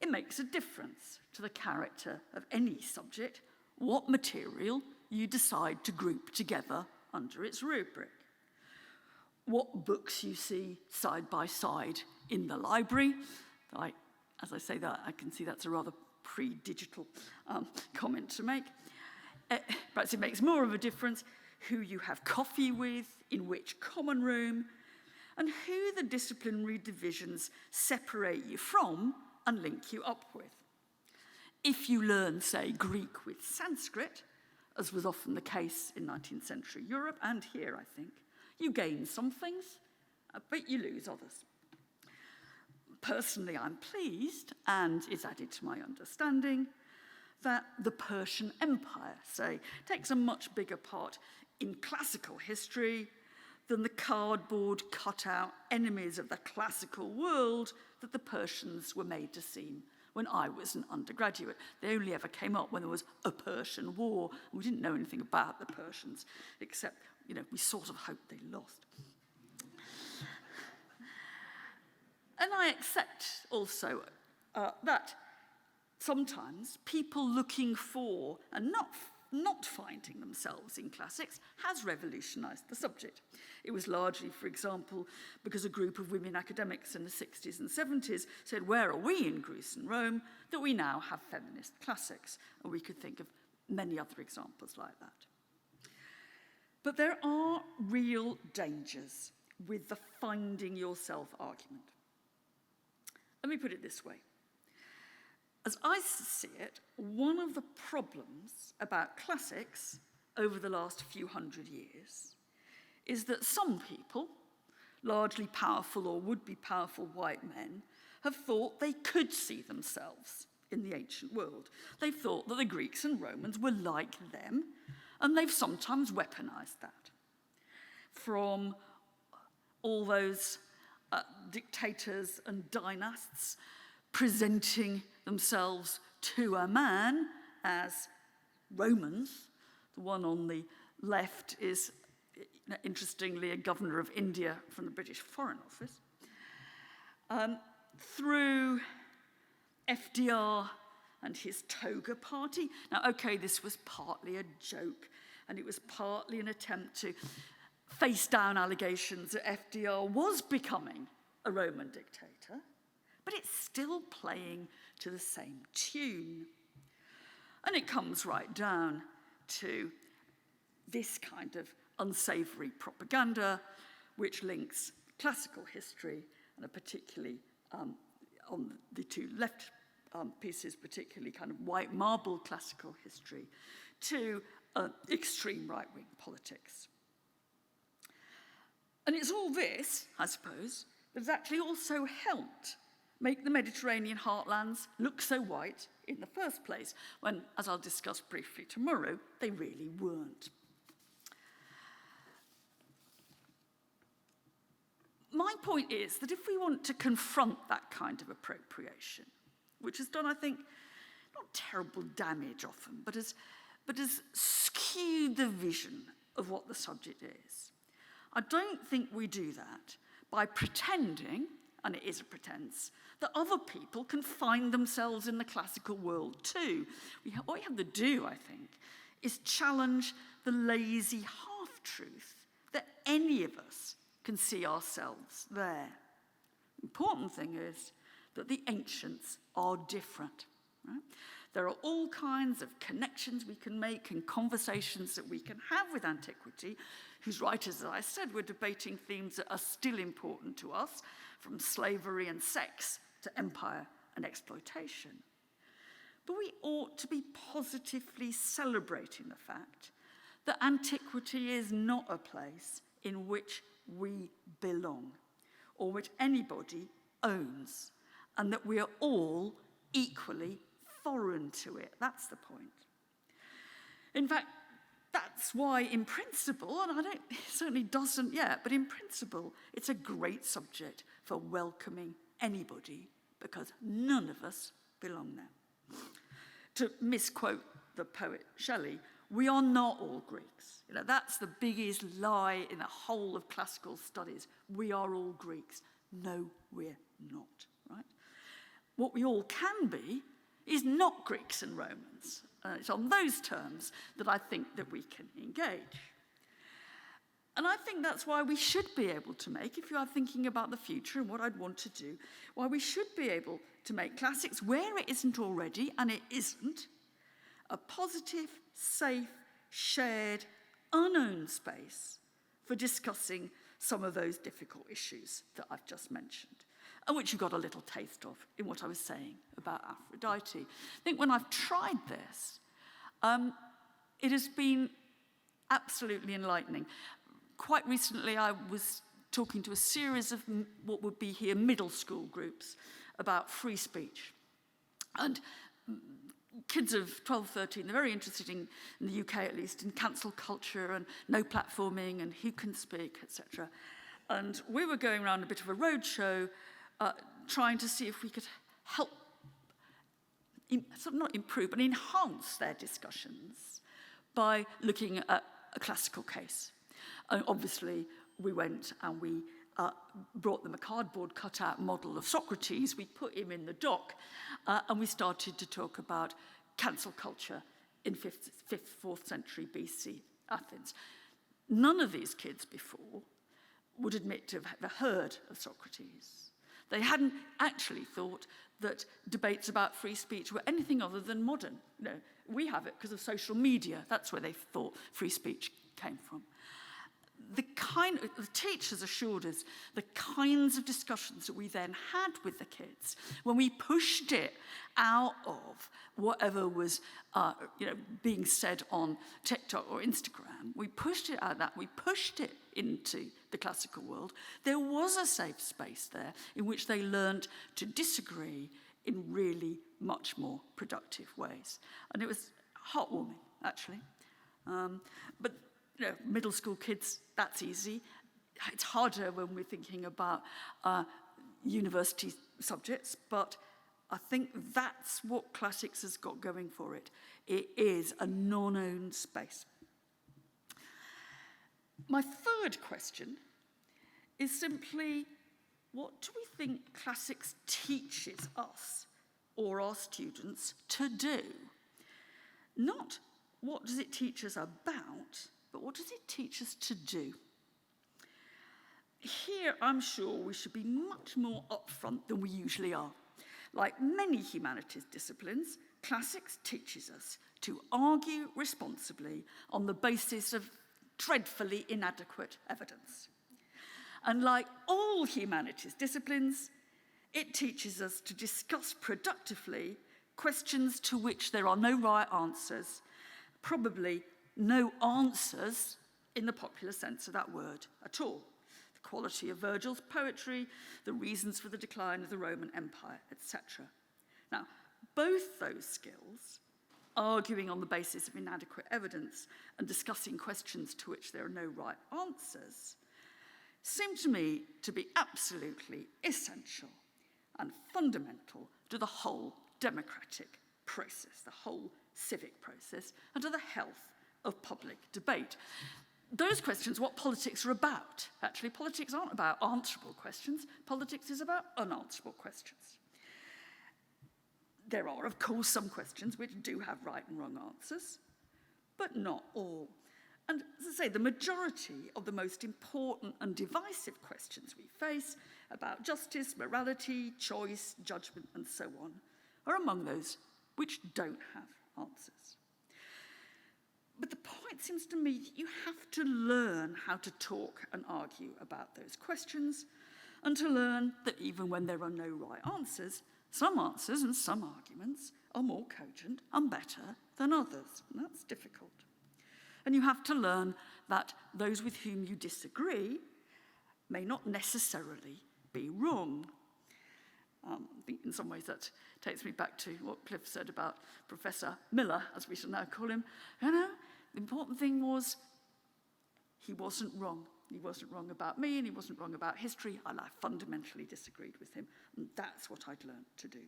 It makes a difference to the character of any subject what material you decide to group together under its rubric. What books you see side by side in the library. As I say that, I can see that's a rather pre-digital comment to make. Perhaps it makes more of a difference who you have coffee with, in which common room, and who the disciplinary divisions separate you from and link you up with. If you learn, say, Greek with Sanskrit, as was often the case in 19th century Europe, and here, I think, you gain some things, but you lose others. Personally, I'm pleased, and it's added to my understanding, that the Persian Empire, say, takes a much bigger part in classical history than the cardboard cutout enemies of the classical world that the Persians were made to seem when I was an undergraduate. They only ever came up when there was a Persian war. We didn't know anything about the Persians, except, we sort of hoped they lost. And I accept also that sometimes people looking for and not finding themselves in classics has revolutionised the subject. It was largely, for example, because a group of women academics in the 60s and 70s said, where are we in Greece and Rome, that we now have feminist classics. And we could think of many other examples like that. But there are real dangers with the finding yourself argument. Let me put it this way. As I see it, one of the problems about classics over the last few hundred years is that some people, largely powerful or would-be powerful white men, have thought they could see themselves in the ancient world. They've thought that the Greeks and Romans were like them, and they've sometimes weaponized that. From all those dictators and dynasts presenting themselves to a man as Romans. The one on the left is, interestingly, a governor of India from the British Foreign Office. Through FDR and his toga party. Now, okay, this was partly a joke, and it was partly an attempt to face down allegations that FDR was becoming a Roman dictator, but it's still playing to the same tune. And it comes right down to this kind of unsavory propaganda, which links classical history, and particularly on the two left pieces, particularly kind of white marble classical history, to extreme right-wing politics. And it's all this, I suppose, that has actually also helped make the Mediterranean heartlands look so white in the first place, when, as I'll discuss briefly tomorrow, they really weren't. My point is that if we want to confront that kind of appropriation, which has done, I think, not terrible damage often, but has skewed the vision of what the subject is, I don't think we do that by pretending, and it is a pretense, that other people can find themselves in the classical world too. What we have to do, I think, is challenge the lazy half-truth that any of us can see ourselves there. The important thing is that the ancients are different. Right? There are all kinds of connections we can make and conversations that we can have with antiquity, whose writers, as I said, were debating themes that are still important to us, from slavery and sex to empire and exploitation. But we ought to be positively celebrating the fact that antiquity is not a place in which we belong, or which anybody owns, and that we are all equally foreign to it. That's the point. In fact, that's why in principle, and it certainly doesn't yet, but in principle, it's a great subject for welcoming anybody, because none of us belong there. To misquote the poet Shelley, we are not all Greeks. That's the biggest lie in the whole of classical studies. We are all Greeks. No, we're not, right? What we all can be is not Greeks and Romans. It's on those terms that I think that we can engage. And I think that's why we should be able to make, if you are thinking about the future and what I'd want to do, why we should be able to make classics, where it isn't already, and it isn't, a positive, safe, shared, unowned space for discussing some of those difficult issues that I've just mentioned, and which you got a little taste of in what I was saying about Aphrodite. I think when I've tried this, it has been absolutely enlightening. Quite recently, I was talking to a series of what would be here middle school groups about free speech. And kids of 12, 13, they're very interested in the UK at least, in cancel culture and no platforming and who can speak, etc. And we were going around a bit of a roadshow trying to see if we could help, not improve, but enhance their discussions by looking at a classical case. And obviously, we went and we brought them a cardboard cutout model of Socrates. We put him in the dock, and we started to talk about cancel culture in 5th, 4th century BC Athens. None of these kids before would admit to have ever heard of Socrates. They hadn't actually thought that debates about free speech were anything other than modern. We have it because of social media. That's where they thought free speech came from. The teachers assured us the kinds of discussions that we then had with the kids when we pushed it out of whatever was being said on TikTok or Instagram. We pushed it out of that. We pushed it into the classical world. There was a safe space there in which they learned to disagree in really much more productive ways. And it was heartwarming, actually. But middle school kids, that's easy. It's harder when we're thinking about university subjects, but I think that's what classics has got going for it. It is a non-owned space. My third question is simply, what do we think classics teaches us or our students to do? Not what does it teach us about, but what does it teach us to do? Here, I'm sure we should be much more upfront than we usually are. Like many humanities disciplines, classics teaches us to argue responsibly on the basis of dreadfully inadequate evidence. And like all humanities disciplines, it teaches us to discuss productively questions to which there are no right answers, probably no answers in the popular sense of that word at all. The quality of Virgil's poetry, the reasons for the decline of the Roman Empire, etc. Now, both those skills, arguing on the basis of inadequate evidence and discussing questions to which there are no right answers, seem to me to be absolutely essential and fundamental to the whole democratic process, the whole civic process, and to the health of public debate. Those questions, what politics are about. Actually, politics aren't about answerable questions. Politics is about unanswerable questions. There are, of course, some questions which do have right and wrong answers, but not all. And as I say, the majority of the most important and divisive questions we face about justice, morality, choice, judgment, and so on, are among those which don't have answers. But the point seems to me that you have to learn how to talk and argue about those questions, and to learn that even when there are no right answers and some arguments are more cogent and better than others, and that's difficult. And you have to learn that those with whom you disagree may not necessarily be wrong. I think in some ways that takes me back to what Cliff said about Professor Miller, as we shall now call him. You know, the important thing was he wasn't wrong. He wasn't wrong about me, and he wasn't wrong about history, and I fundamentally disagreed with him, and that's what I'd learned to do.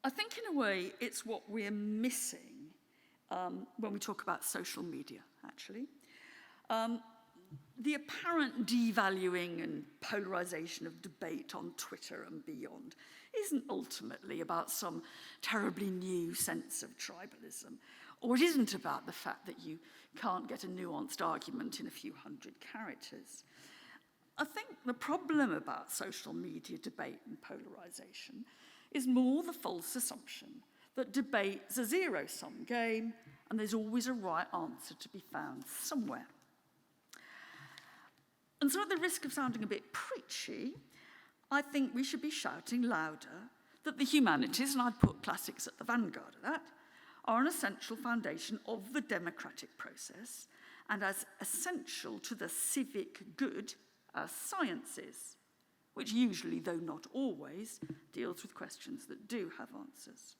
I think in a way it's what we're missing when we talk about social media, actually. The apparent devaluing and polarization of debate on Twitter and beyond isn't ultimately about some terribly new sense of tribalism, or it isn't about the fact that you can't get a nuanced argument in a few hundred characters. I think the problem about social media debate and polarization is more the false assumption that debate's a zero-sum game and there's always a right answer to be found somewhere. And so at the risk of sounding a bit preachy, I think we should be shouting louder that the humanities, and I'd put classics at the vanguard of that, are an essential foundation of the democratic process and as essential to the civic good as science is, which usually, though not always, deals with questions that do have answers.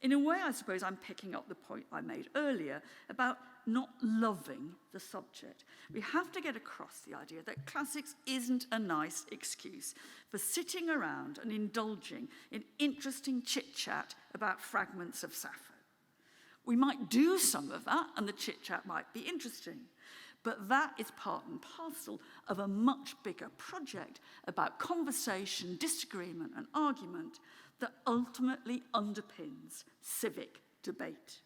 In a way, I suppose I'm picking up the point I made earlier about not loving the subject. We have to get across the idea that classics isn't a nice excuse for sitting around and indulging in interesting chit-chat about fragments of Sappho. We might do some of that, and the chit-chat might be interesting, but that is part and parcel of a much bigger project about conversation, disagreement, and argument that ultimately underpins civic debate.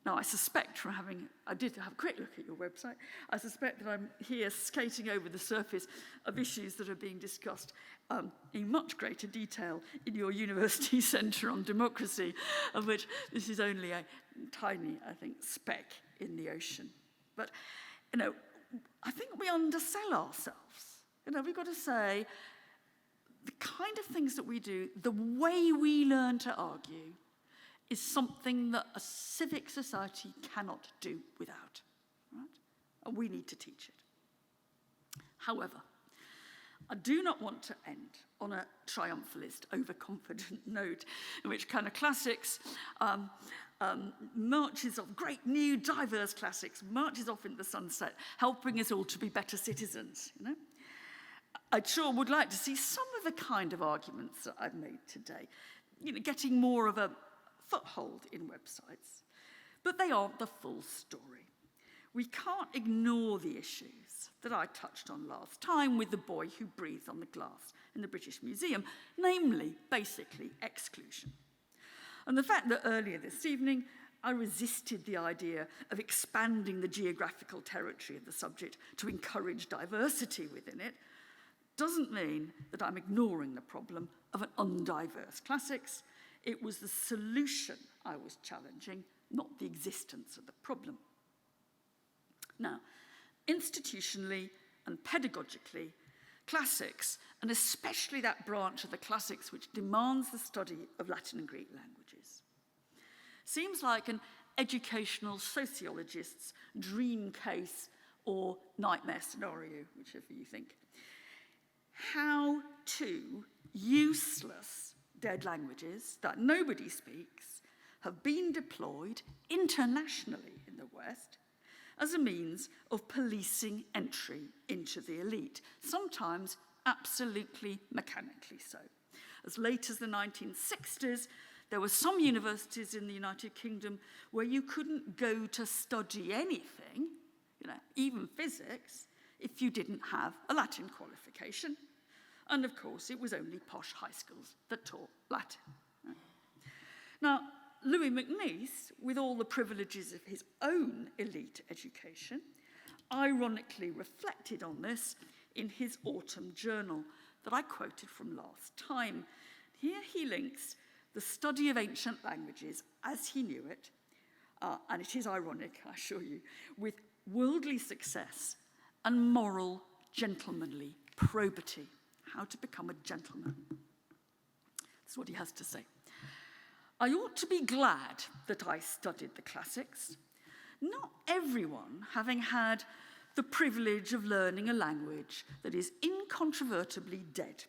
Now, I suspect from I did have a quick look at your website, I suspect that I'm here skating over the surface of issues that are being discussed in much greater detail in your University Centre on Democracy, of which this is only a tiny, I think, speck in the ocean. But, you know, I think we undersell ourselves. You know, we've got to say, the kind of things that we do, the way we learn to argue, is something that a civic society cannot do without, right? And we need to teach it. However, I do not want to end on a triumphalist, overconfident note in which kind of classics marches off, great new diverse classics, marches off into the sunset, helping us all to be better citizens, you know? I sure would like to see some of the kind of arguments that I've made today, you know, getting more of a foothold in websites, but they aren't the full story. We can't ignore the issues that I touched on last time with the boy who breathed on the glass in the British Museum, namely, basically, exclusion. And the fact that earlier this evening I resisted the idea of expanding the geographical territory of the subject to encourage diversity within it doesn't mean that I'm ignoring the problem of an undiverse classics. It was the solution I was challenging, not the existence of the problem. Now, institutionally and pedagogically, classics, and especially that branch of the classics which demands the study of Latin and Greek languages, seems like an educational sociologist's dream case or nightmare scenario, whichever you think. How two useless dead languages that nobody speaks have been deployed internationally in the West as a means of policing entry into the elite, sometimes absolutely mechanically so. As late as the 1960s, there were some universities in the United Kingdom where you couldn't go to study anything, even physics, if you didn't have a Latin qualification. And of course, it was only posh high schools that taught Latin. Now, Louis MacNeice, with all the privileges of his own elite education, ironically reflected on this in his autumn journal that I quoted from last time. Here he links the study of ancient languages as he knew it, and it is ironic, I assure you, with worldly success and moral, gentlemanly probity. How to become a gentleman. That's what he has to say. I ought to be glad that I studied the classics, not everyone having had the privilege of learning a language that is incontrovertibly dead.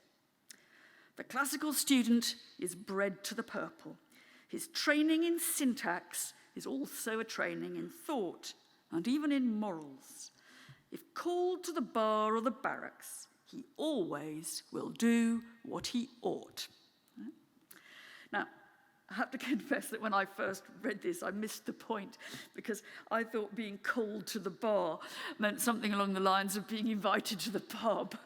The classical student is bred to the purple. His training in syntax is also a training in thought and even in morals. If called to the bar or the barracks, he always will do what he ought. Now, I have to confess that when I first read this, I missed the point because I thought being called to the bar meant something along the lines of being invited to the pub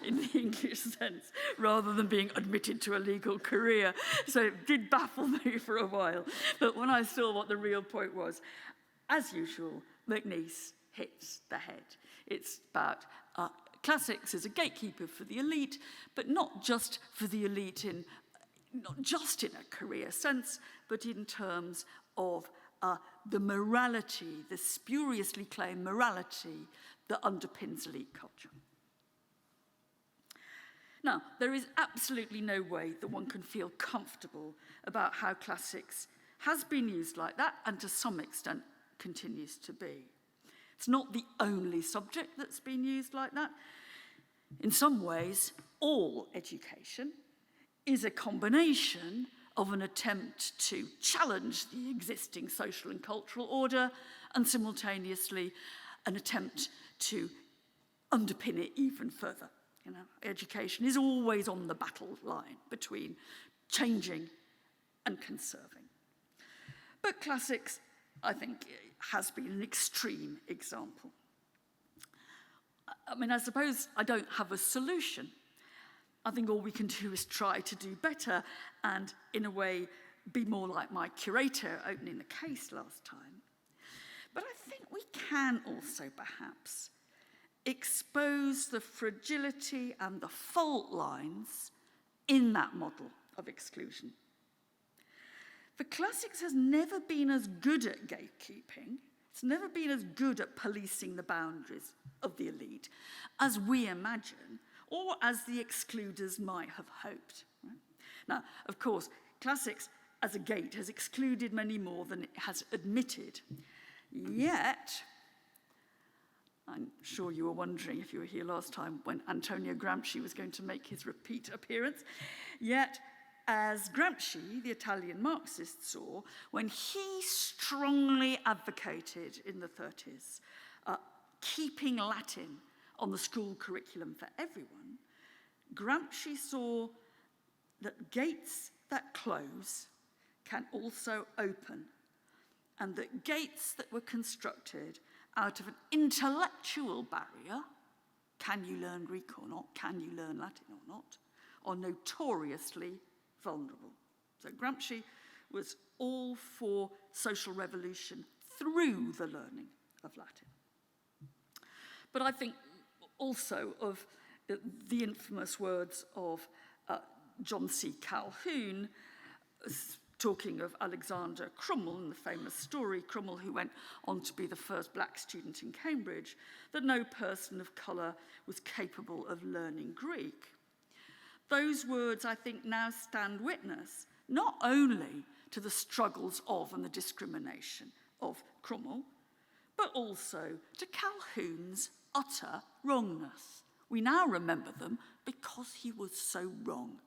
in the English sense, rather than being admitted to a legal career. So it did baffle me for a while. But when I saw what the real point was, as usual, MacNeice hits the head. It's about classics as a gatekeeper for the elite, but not just for the elite not just in a career sense, but in terms of the morality, the spuriously claimed morality that underpins elite culture. Now, there is absolutely no way that one can feel comfortable about how classics has been used like that, and to some extent continues to be. It's not the only subject that's been used like that. In some ways, all education is a combination of an attempt to challenge the existing social and cultural order, and simultaneously an attempt to underpin it even further. Education is always on the battle line between changing and conserving. But classics, I think, has been an extreme example. I suppose I don't have a solution. I think all we can do is try to do better and, in a way, be more like my curator opening the case last time. But I think we can also, perhaps, expose the fragility and the fault lines in that model of exclusion. The classics has never been as good at gatekeeping, it's never been as good at policing the boundaries of the elite as we imagine, or as the excluders might have hoped. Right? Now, of course, classics as a gate has excluded many more than it has admitted. Yet, I'm sure you were wondering, if you were here last time, when Antonio Gramsci was going to make his repeat appearance, yet, as Gramsci, the Italian Marxist, saw, when he strongly advocated in the 30s keeping Latin on the school curriculum for everyone, Gramsci saw that gates that close can also open, and that gates that were constructed out of an intellectual barrier, can you learn Greek or not, can you learn Latin or not, are notoriously vulnerable. So Gramsci was all for social revolution through the learning of Latin. But I think also of the infamous words of John C. Calhoun, talking of Alexander Crummell in the famous story, Crummell, who went on to be the first black student in Cambridge, that no person of colour was capable of learning Greek. Those words, I think, now stand witness not only to the struggles of and the discrimination of Crummell, but also to Calhoun's utter wrongness. We now remember them because he was so wrong.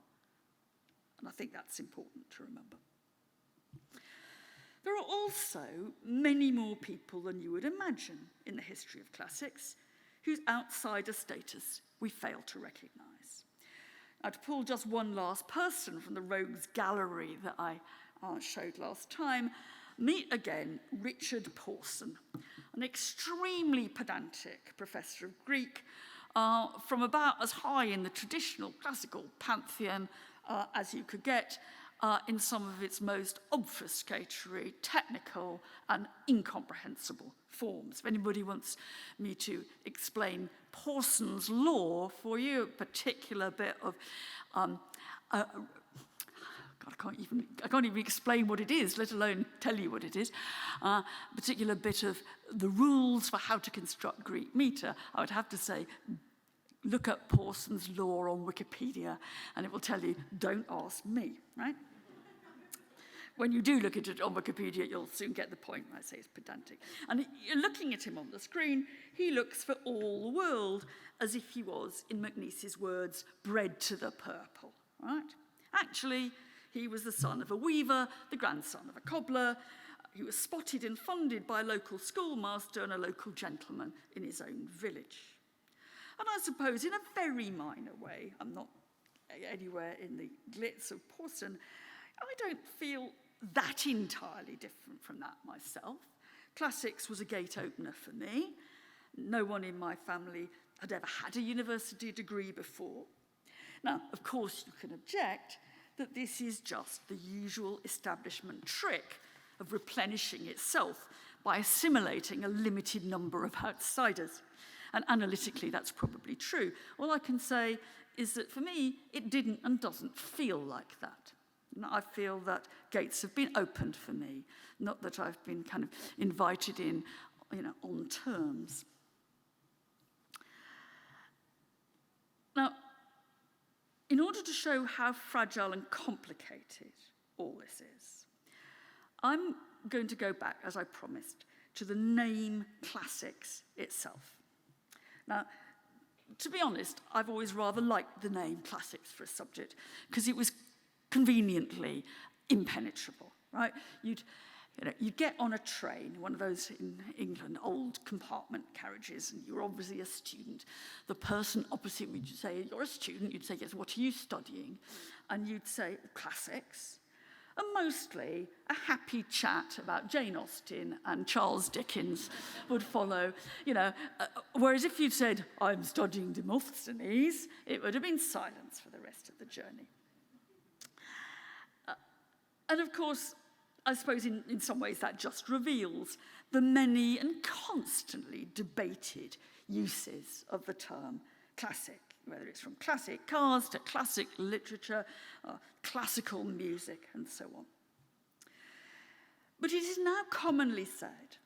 And I think that's important to remember. There are also many more people than you would imagine in the history of classics whose outsider status we fail to recognise. Now, to pull just one last person from the rogues gallery that I showed last time, meet again Richard Pawson, an extremely pedantic professor of Greek, from about as high in the traditional classical pantheon as you could get, in some of its most obfuscatory, technical, and incomprehensible forms. If anybody wants me to explain Pawson's law for you, a particular bit of God, I can't even explain what it is, let alone tell you what it is. A particular bit of the rules for how to construct Greek meter, I would have to say, look up Pawson's law on Wikipedia, and it will tell you, don't ask me, right? When you do look at it on Wikipedia, you'll soon get the point when I say it's pedantic. And you're looking at him on the screen, he looks for all the world as if he was, in McNeice's words, bred to the purple, right? Actually, he was the son of a weaver, the grandson of a cobbler. He was spotted and funded by a local schoolmaster and a local gentleman in his own village. And I suppose in a very minor way, I'm not anywhere in the glitz of Pawson, I don't feel that entirely different from that myself. Classics was a gate opener for me. No one in my family had ever had a university degree before. Now, of course, you can object that this is just the usual establishment trick of replenishing itself by assimilating a limited number of outsiders. And analytically, that's probably true. All I can say is that for me, it didn't and doesn't feel like that. And I feel that gates have been opened for me, not that I've been kind of invited in, on terms. Now, in order to show how fragile and complicated all this is, I'm going to go back, as I promised, to the name classics itself. Now, to be honest, I've always rather liked the name classics for a subject because it was conveniently impenetrable, right? You'd get on a train, one of those in England, old compartment carriages, and you're obviously a student. The person opposite would say, you're a student. You'd say, yes, what are you studying? And you'd say, classics. And mostly a happy chat about Jane Austen and Charles Dickens would follow, whereas if you'd said, I'm studying Demosthenes, it would have been silence for the rest of the journey. And of course, I suppose in some ways that just reveals the many and constantly debated uses of the term classic, whether it's from classic cars to classic literature, classical music, and so on. But it is now commonly said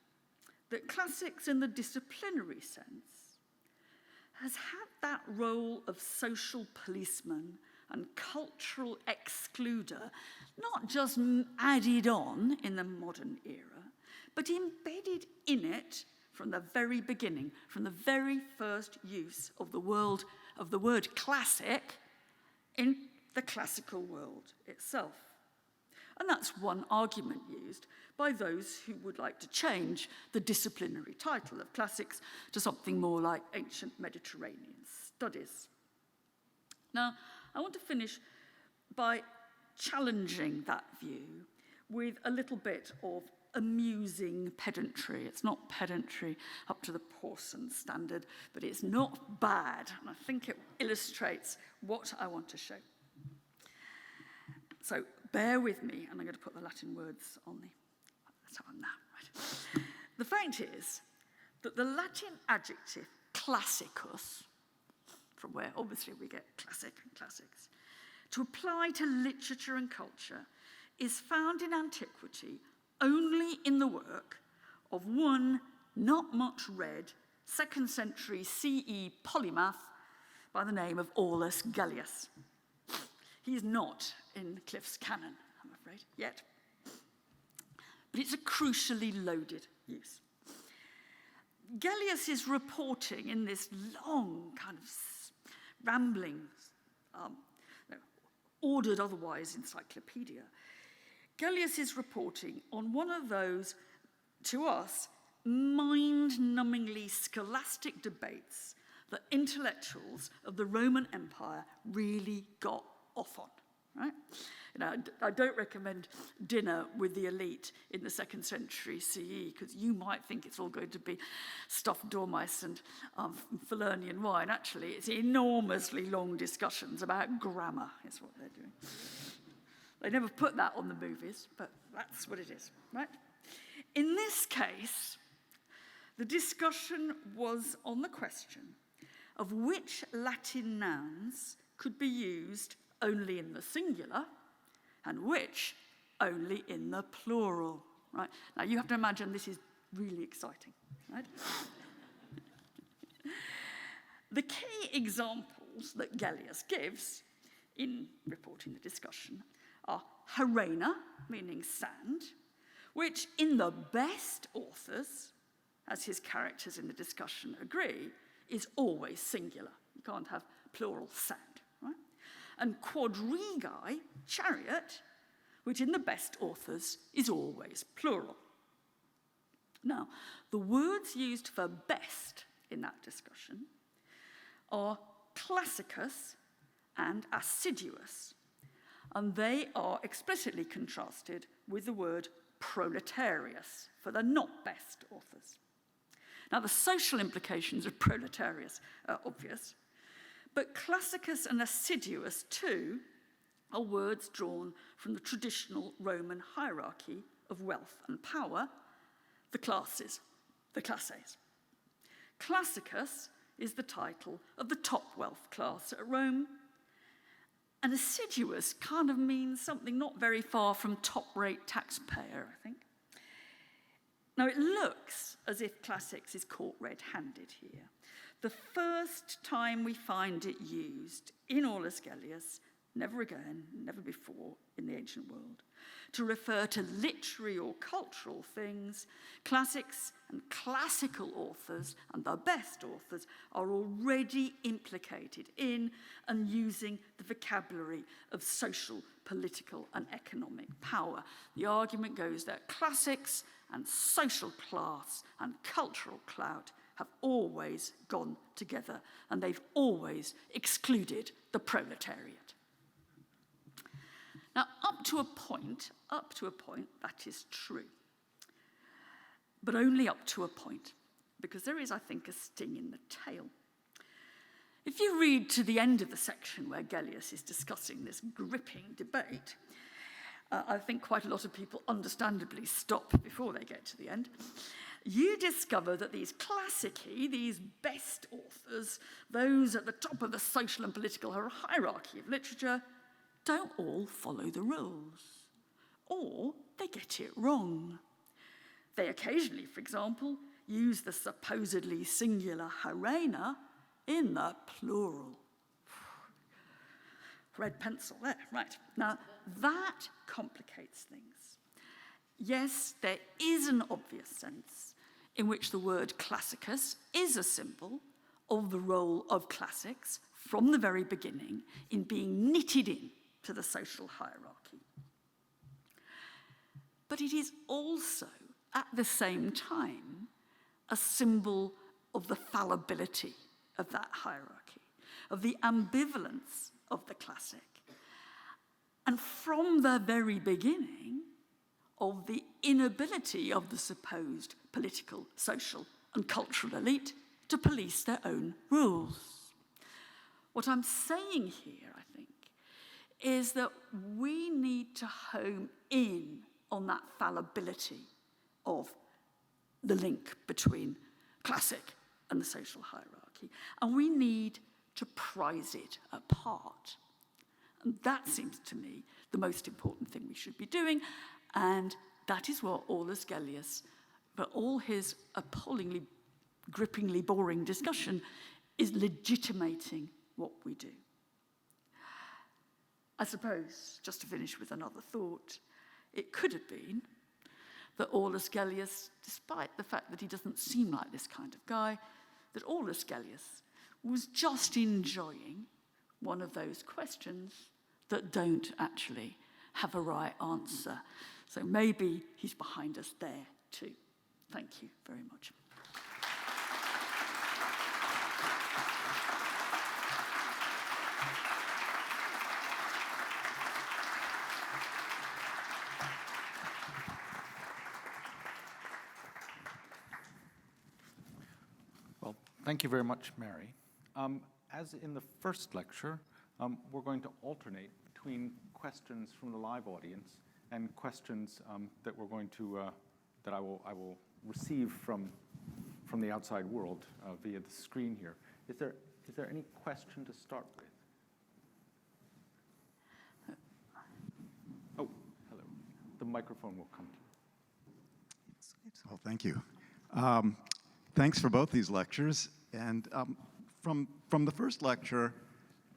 that classics in the disciplinary sense has had that role of social policeman and cultural excluder not just added on in the modern era, but embedded in it from the very beginning, from the very first use of the word classic in the classical world itself. And that's one argument used by those who would like to change the disciplinary title of classics to something more like ancient Mediterranean studies. Now, I want to finish by challenging that view with a little bit of amusing pedantry. It's not pedantry up to the Pawson standard, but it's not bad, and I think it illustrates what I want to show. So bear with me, and I'm going to put the Latin words on let's have them now, right? The fact is that the Latin adjective classicus, from where obviously we get classic and classics, to apply to literature and culture, is found in antiquity only in the work of one not much read 2nd century CE polymath by the name of Aulus Gellius. He's not in Cliff's canon, I'm afraid, yet. But it's a crucially loaded use. Gellius is reporting in this long kind of rambling, ordered otherwise encyclopedia. Gellius is reporting on one of those, to us, mind-numbingly scholastic debates that intellectuals of the Roman Empire really got off on, right? You know, I don't recommend dinner with the elite in the 2nd century CE, because you might think it's all going to be stuffed dormice and Falernian wine. Actually, it's enormously long discussions about grammar, is what they're doing. They never put that on the movies, but that's what it is, right? In this case, the discussion was on the question of which Latin nouns could be used only in the singular and which only in the plural, right? Now, you have to imagine this is really exciting, right? The key examples that Gellius gives in reporting the discussion are harena, meaning sand, which in the best authors, as his characters in the discussion agree, is always singular. You can't have plural sand, right? And quadrigae, chariot, which in the best authors is always plural. Now, the words used for best in that discussion are classicus and assiduous, and they are explicitly contrasted with the word proletarius for the not best authors. Now, the social implications of proletarius are obvious, but classicus and assiduous, too, are words drawn from the traditional Roman hierarchy of wealth and power, the classes, the classes. Classicus is the title of the top wealth class at Rome, and assiduous kind of means something not very far from top-rate taxpayer, I think. Now, it looks as if classics is caught red-handed here. The first time we find it used in Aulus Gellius, never again, never before in the ancient world, to refer to literary or cultural things, classics and classical authors and the best authors are already implicated in and using the vocabulary of social, political, and economic power. The argument goes that classics and social class and cultural clout have always gone together, and they've always excluded the proletariat. Now, up to a point, that is true. But only up to a point, because there is, I think, a sting in the tail. If you read to the end of the section where Gellius is discussing this gripping debate, I think quite a lot of people understandably stop before they get to the end. You discover that these classici, these best authors, those at the top of the social and political hierarchy of literature, don't all follow the rules, or they get it wrong. They occasionally, for example, use the supposedly singular harena in the plural. Red pencil there, right. Now, that complicates things. Yes, there is an obvious sense in which the word classicus is a symbol of the role of classics from the very beginning in being knitted in to the social hierarchy. But it is also, at the same time, a symbol of the fallibility of that hierarchy, of the ambivalence of the classic, and from the very beginning, of the inability of the supposed political, social, and cultural elite to police their own rules. What I'm saying here, I think, is that we need to home in on that fallibility of the link between classic and the social hierarchy, and we need to prize it apart. And that seems to me the most important thing we should be doing, and that is what Aulus Gellius, for all his appallingly, grippingly boring discussion, is legitimating what we do. I suppose, just to finish with another thought, it could have been that Aulus Gellius, despite the fact that he doesn't seem like this kind of guy, that Aulus Gellius was just enjoying one of those questions that don't actually have a right answer. So maybe he's behind us there too. Thank you very much. Well, thank you very much, Mary. As in the first lecture, we're going to alternate between questions from the live audience and questions that we're going to that I will receive from the outside world via the screen here. Is there any question to start with? Oh, hello. The microphone will come to you. Well, thank you. Thanks for both these lectures. And from the first lecture,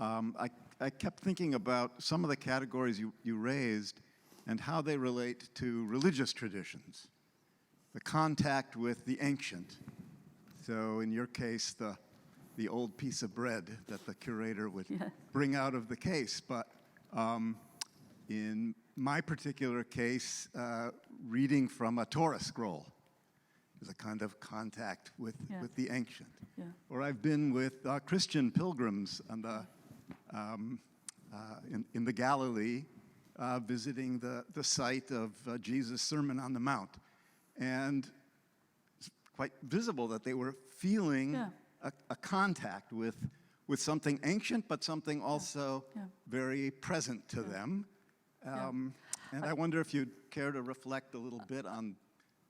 I kept thinking about some of the categories you raised and how they relate to religious traditions, the contact with the ancient. So in your case, the old piece of bread that the curator would bring out of the case. But in my particular case, reading from a Torah scroll is a kind of contact with the ancient. Yeah. Or I've been with Christian pilgrims on the, in the Galilee, visiting the site of Jesus' Sermon on the Mount. And it's quite visible that they were feeling a contact with something ancient, but something also very present to them. And I wonder if you'd care to reflect a little bit on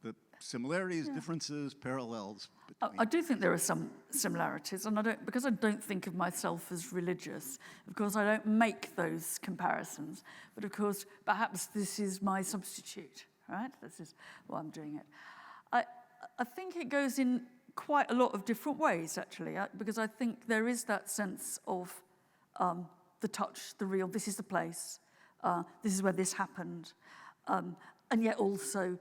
the similarities, differences, parallels between. I do think there are some similarities, and because I don't think of myself as religious, of course I don't make those comparisons, but of course perhaps this is my substitute, right? This is why I'm doing it. I think it goes in quite a lot of different ways, actually, because I think there is that sense of the touch, the real, this is the place, this is where this happened, and yet also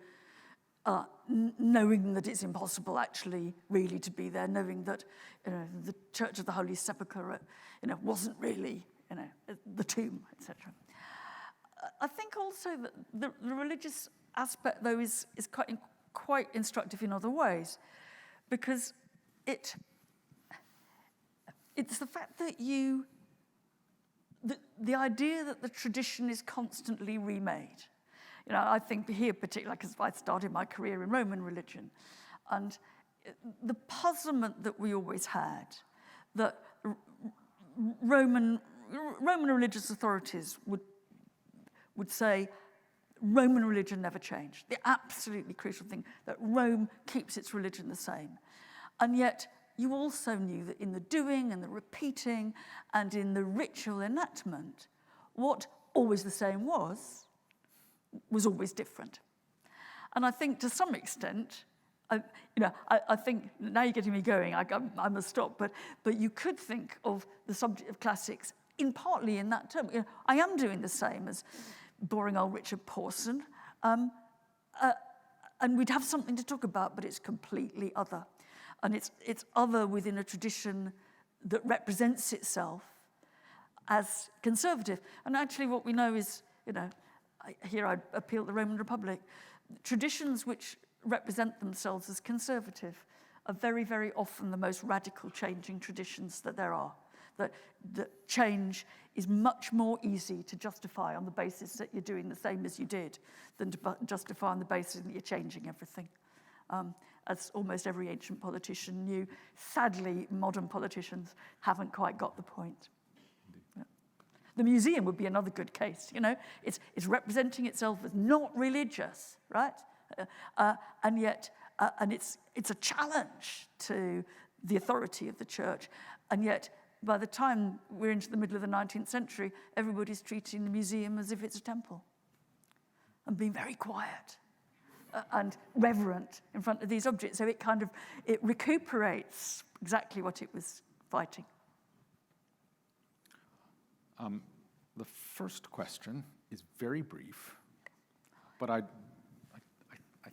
knowing that it's impossible actually really to be there, knowing that the Church of the Holy Sepulchre wasn't really the tomb, etc. I think also that the religious aspect, though, is quite instructive in other ways, because it's the fact that the idea that the tradition is constantly remade. I think here particularly, because I started my career in Roman religion, and the puzzlement that we always had, that Roman religious authorities would say Roman religion never changed. The absolutely crucial thing, that Rome keeps its religion the same. And yet you also knew that in the doing and the repeating and in the ritual enactment, what always the same was always different. And I think to some extent, I think, now you're getting me going, I must stop, but you could think of the subject of classics partly in that term. I am doing the same as boring old Richard Pawson, and we'd have something to talk about, but it's completely other. And it's other within a tradition that represents itself as conservative. And actually what we know is, here I appeal to the Roman Republic, traditions which represent themselves as conservative are very, very often the most radical changing traditions that there are. That change is much more easy to justify on the basis that you're doing the same as you did than to justify on the basis that you're changing everything. As almost every ancient politician knew, sadly, modern politicians haven't quite got the point. The museum would be another good case, It's representing itself as not religious, right? And yet, and it's a challenge to the authority of the church. And yet, by the time we're into the middle of the 19th century, everybody's treating the museum as if it's a temple and being very quiet and reverent in front of these objects. So it recuperates exactly what it was fighting. The first question is very brief, but I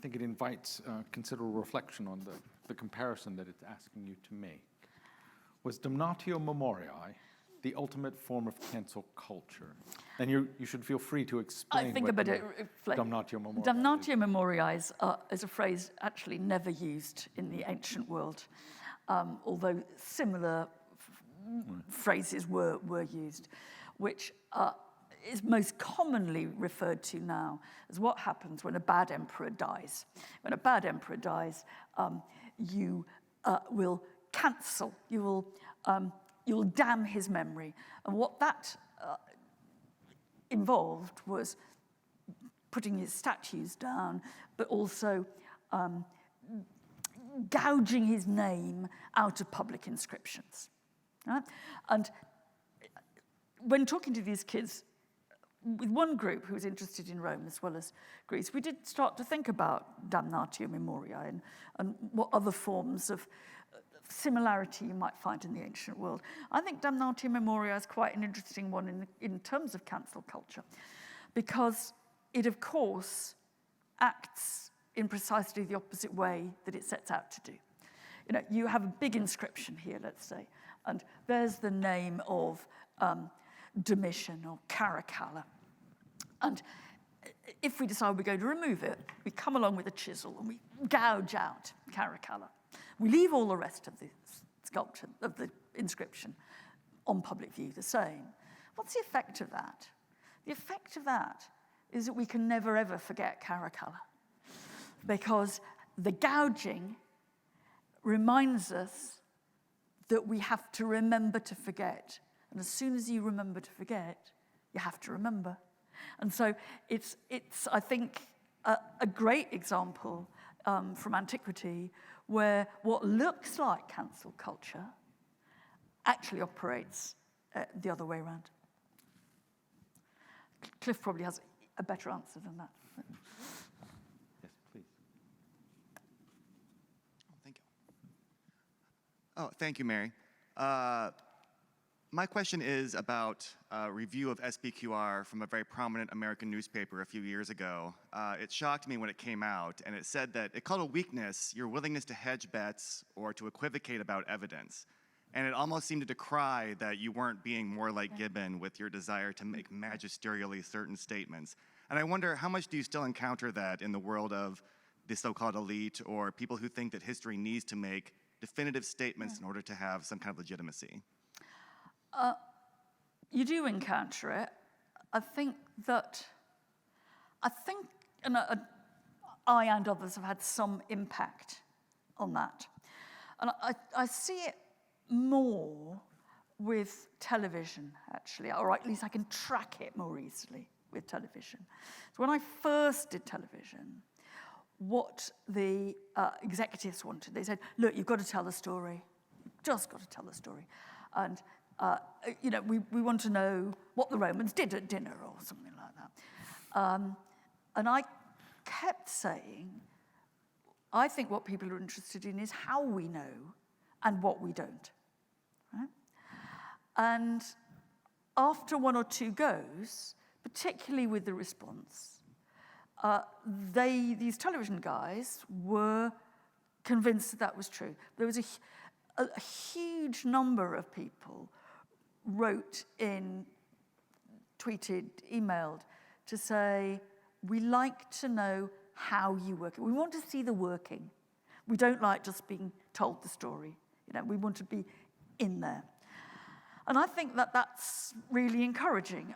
think it invites considerable reflection on the comparison that it's asking you to make. Was damnatio memoriae the ultimate form of cancel culture? And you should feel free to explain I think what about it. damnatio memoriae Damnatio memoriae is a phrase actually never used in the ancient world, although similar phrases were used, which is most commonly referred to now as what happens when a bad emperor dies. When a bad emperor dies, you will cancel, you'll damn his memory. And what that involved was putting his statues down, but also gouging his name out of public inscriptions. Right? And when talking to these kids, with one group who was interested in Rome as well as Greece, we did start to think about damnatio memoriae and what other forms of similarity you might find in the ancient world. I think damnatio memoriae is quite an interesting one in terms of cancel culture, because it, of course, acts in precisely the opposite way that it sets out to do. You know, you have a big inscription here, let's say, and there's the name of Domitian or Caracalla. And if we decide we're going to remove it, we come along with a chisel and we gouge out Caracalla. We leave all the rest of the sculpture, of the inscription, on public view the same. What's the effect of that? The effect of that is that we can never, ever forget Caracalla, because the gouging reminds us that we have to remember to forget. And as soon as you remember to forget, you have to remember. And so it's I think, a great example from antiquity where what looks like cancel culture actually operates the other way around. Cliff probably has a better answer than that. Yes, please. Thank you. Oh, thank you, Mary. My question is about a review of SPQR from a very prominent American newspaper a few years ago. It shocked me when it came out, and it said that it called a weakness your willingness to hedge bets or to equivocate about evidence. And it almost seemed to decry that you weren't being more like Gibbon with your desire to make magisterially certain statements. And I wonder, how much do you still encounter that in the world of the so-called elite or people who think that history needs to make definitive statements in order to have some kind of legitimacy? You do encounter it. I think, and I and others have had some impact on that. And I see it more with television, actually, or at least I can track it more easily with television. So when I first did television, what the executives wanted, they said, look, you've got to tell the story. You've just got to tell the story. And you know, we want to know what the Romans did at dinner or something like that. And I kept saying, I think what people are interested in is how we know and what we don't. Right? And after one or two goes, particularly with the response, these television guys were convinced that was true. There was a huge number of people wrote in, tweeted, emailed to say, we like to know how you work it. We want to see the working. We don't like just being told the story. You know, we want to be in there. And I think that that's really encouraging.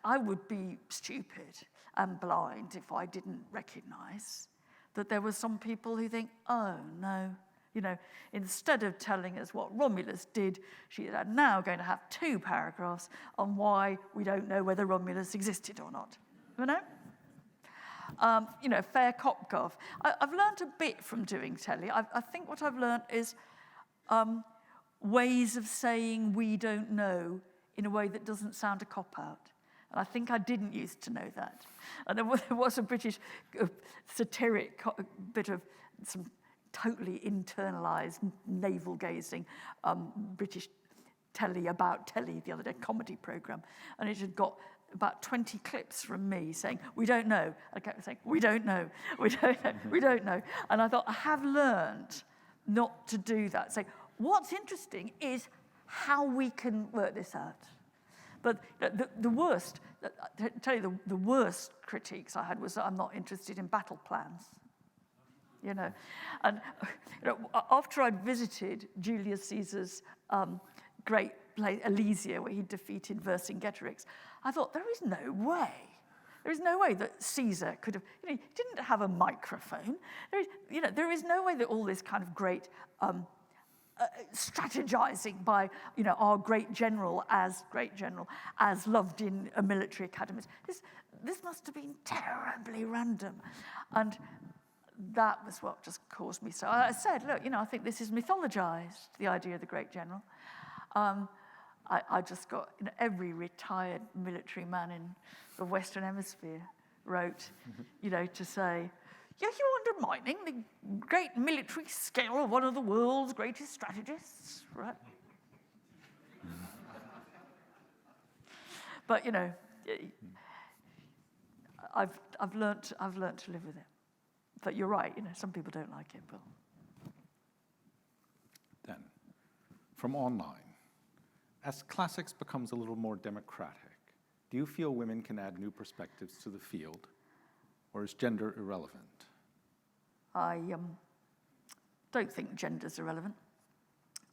I would be stupid and blind if I didn't recognize that there were some people who think, oh, no. You know, instead of telling us what Romulus did, she is now going to have 2 paragraphs on why we don't know whether Romulus existed or not. You know, fair cop gov. I've learned a bit from doing telly. I think what I've learned is ways of saying we don't know in a way that doesn't sound a cop-out. And I think I didn't used to know that. And there was a British satiric bit of some totally internalized, navel-gazing British telly about telly the other day, comedy program. And it had got about 20 clips from me saying, we don't know. I kept saying, we don't know, we don't know, we don't know. And I thought, I have learned not to do that. Say, what's interesting is how we can work this out. But the worst, to tell you the worst critiques I had was that I'm not interested in battle plans. You know, and after I'd visited Julius Caesar's great place, Elysia, where he defeated Vercingetorix, I thought, there is no way that Caesar could have, he didn't have a microphone. There is no way that all this kind of great strategizing by, our great general, as loved in military academies. This must have been terribly random. And that was what just caused me. So I said, look, I think this is mythologized, the idea of the great general. I just got, every retired military man in the Western Hemisphere wrote, to say, you're undermining the great military skill of one of the world's greatest strategists, right? But, I've learnt to live with it. But you're right, some people don't like it, but. Then, from online, as classics becomes a little more democratic, do you feel women can add new perspectives to the field, or is gender irrelevant? I don't think gender's irrelevant.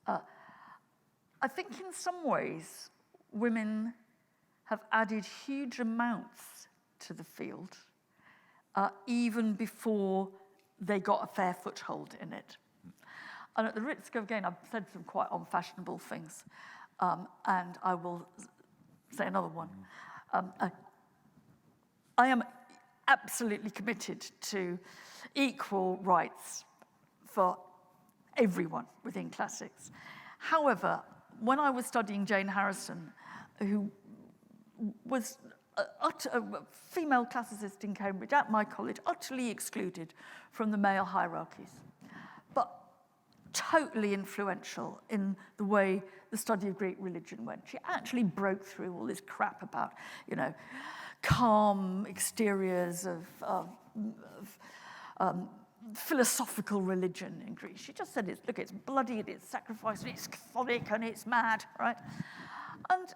I think in some ways, women have added huge amounts to the field, even before they got a fair foothold in it. And at the risk of, again, I've said some quite unfashionable things, and I will say another one. I am absolutely committed to equal rights for everyone within classics. However, when I was studying Jane Harrison, who was a female classicist in Cambridge at my college, utterly excluded from the male hierarchies, but totally influential in the way the study of Greek religion went. She actually broke through all this crap about, calm exteriors of philosophical religion in Greece. She just said, it's bloodied, it's sacrificed, it's chthonic, and it's mad, right? And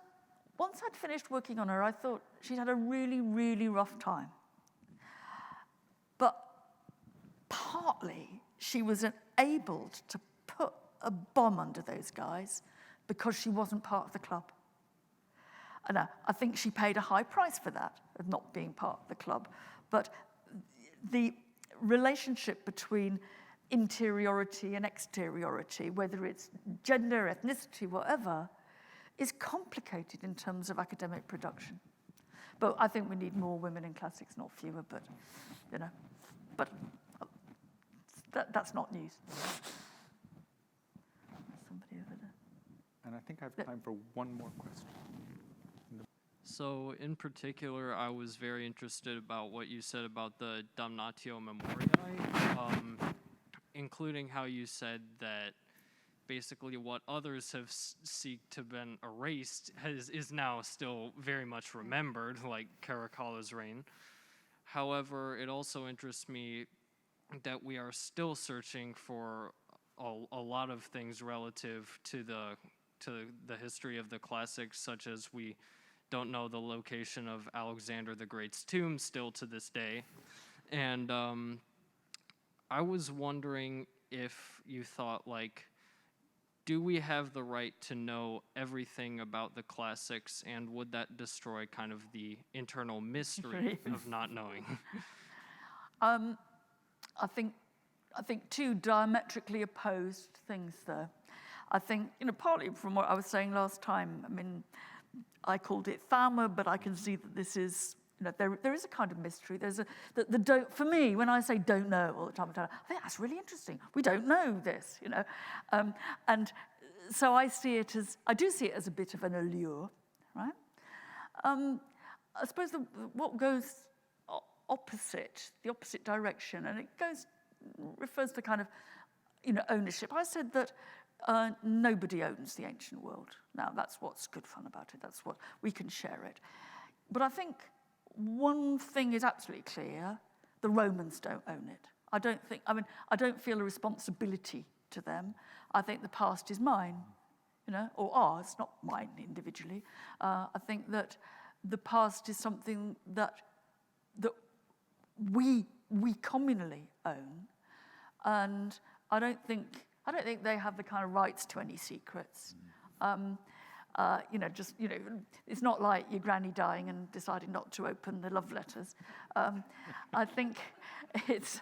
once I'd finished working on her, I thought she'd had a really, really rough time. But partly, she was enabled to put a bomb under those guys because she wasn't part of the club. And I think she paid a high price for that, of not being part of the club. But the relationship between interiority and exteriority, whether it's gender, ethnicity, whatever, is complicated in terms of academic production. But I think we need more women in classics, not fewer, but, but that's not news. Somebody over there. And I think I have time for one more question. So in particular, I was very interested about what you said about the damnatio memoriae, including how you said that basically what others have seeked been erased is now still very much remembered, like Caracalla's reign. However, it also interests me that we are still searching for a lot of things relative to the history of the classics, such as we don't know the location of Alexander the Great's tomb still to this day. And I was wondering if you thought, do we have the right to know everything about the classics, and would that destroy kind of the internal mystery of not knowing? I think two diametrically opposed things there. I think, partly from what I was saying last time, I called it Thalma, but I can see that this is, there is a kind of mystery. There's for me, when I say don't know all the time, I think that's really interesting. We don't know this, and so I do see it as a bit of an allure, right? I suppose what goes the opposite direction, and it refers to kind of, ownership. I said that nobody owns the ancient world. Now, that's what's good fun about it. That's what we can share it. But I think one thing is absolutely clear: the Romans don't own it. I don't feel a responsibility to them. I think the past is mine, or ours, not mine individually. I think that the past is something that we communally own, and I don't think they have the kind of rights to any secrets. It's not like your granny dying and deciding not to open the love letters. I think it's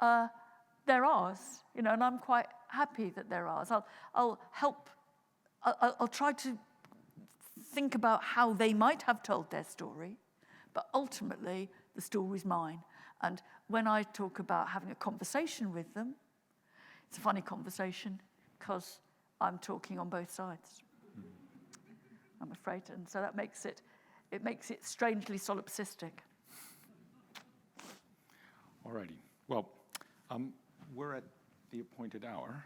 they're ours, and I'm quite happy that they're ours. I'll try to think about how they might have told their story, but ultimately the story's mine. And when I talk about having a conversation with them, it's a funny conversation because I'm talking on both sides, I'm afraid, and so that makes it strangely solipsistic. All righty. Well, we're at the appointed hour.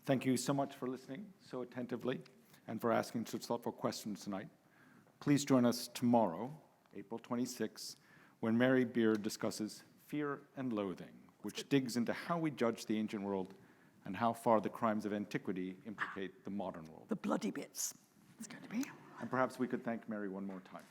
Thank you so much for listening so attentively and for asking such thoughtful questions tonight. Please join us tomorrow, April 26th, when Mary Beard discusses Fear and Loathing, which digs into how we judge the ancient world and how far the crimes of antiquity implicate the modern world. The bloody bits, it's going to be. And perhaps we could thank Mary one more time.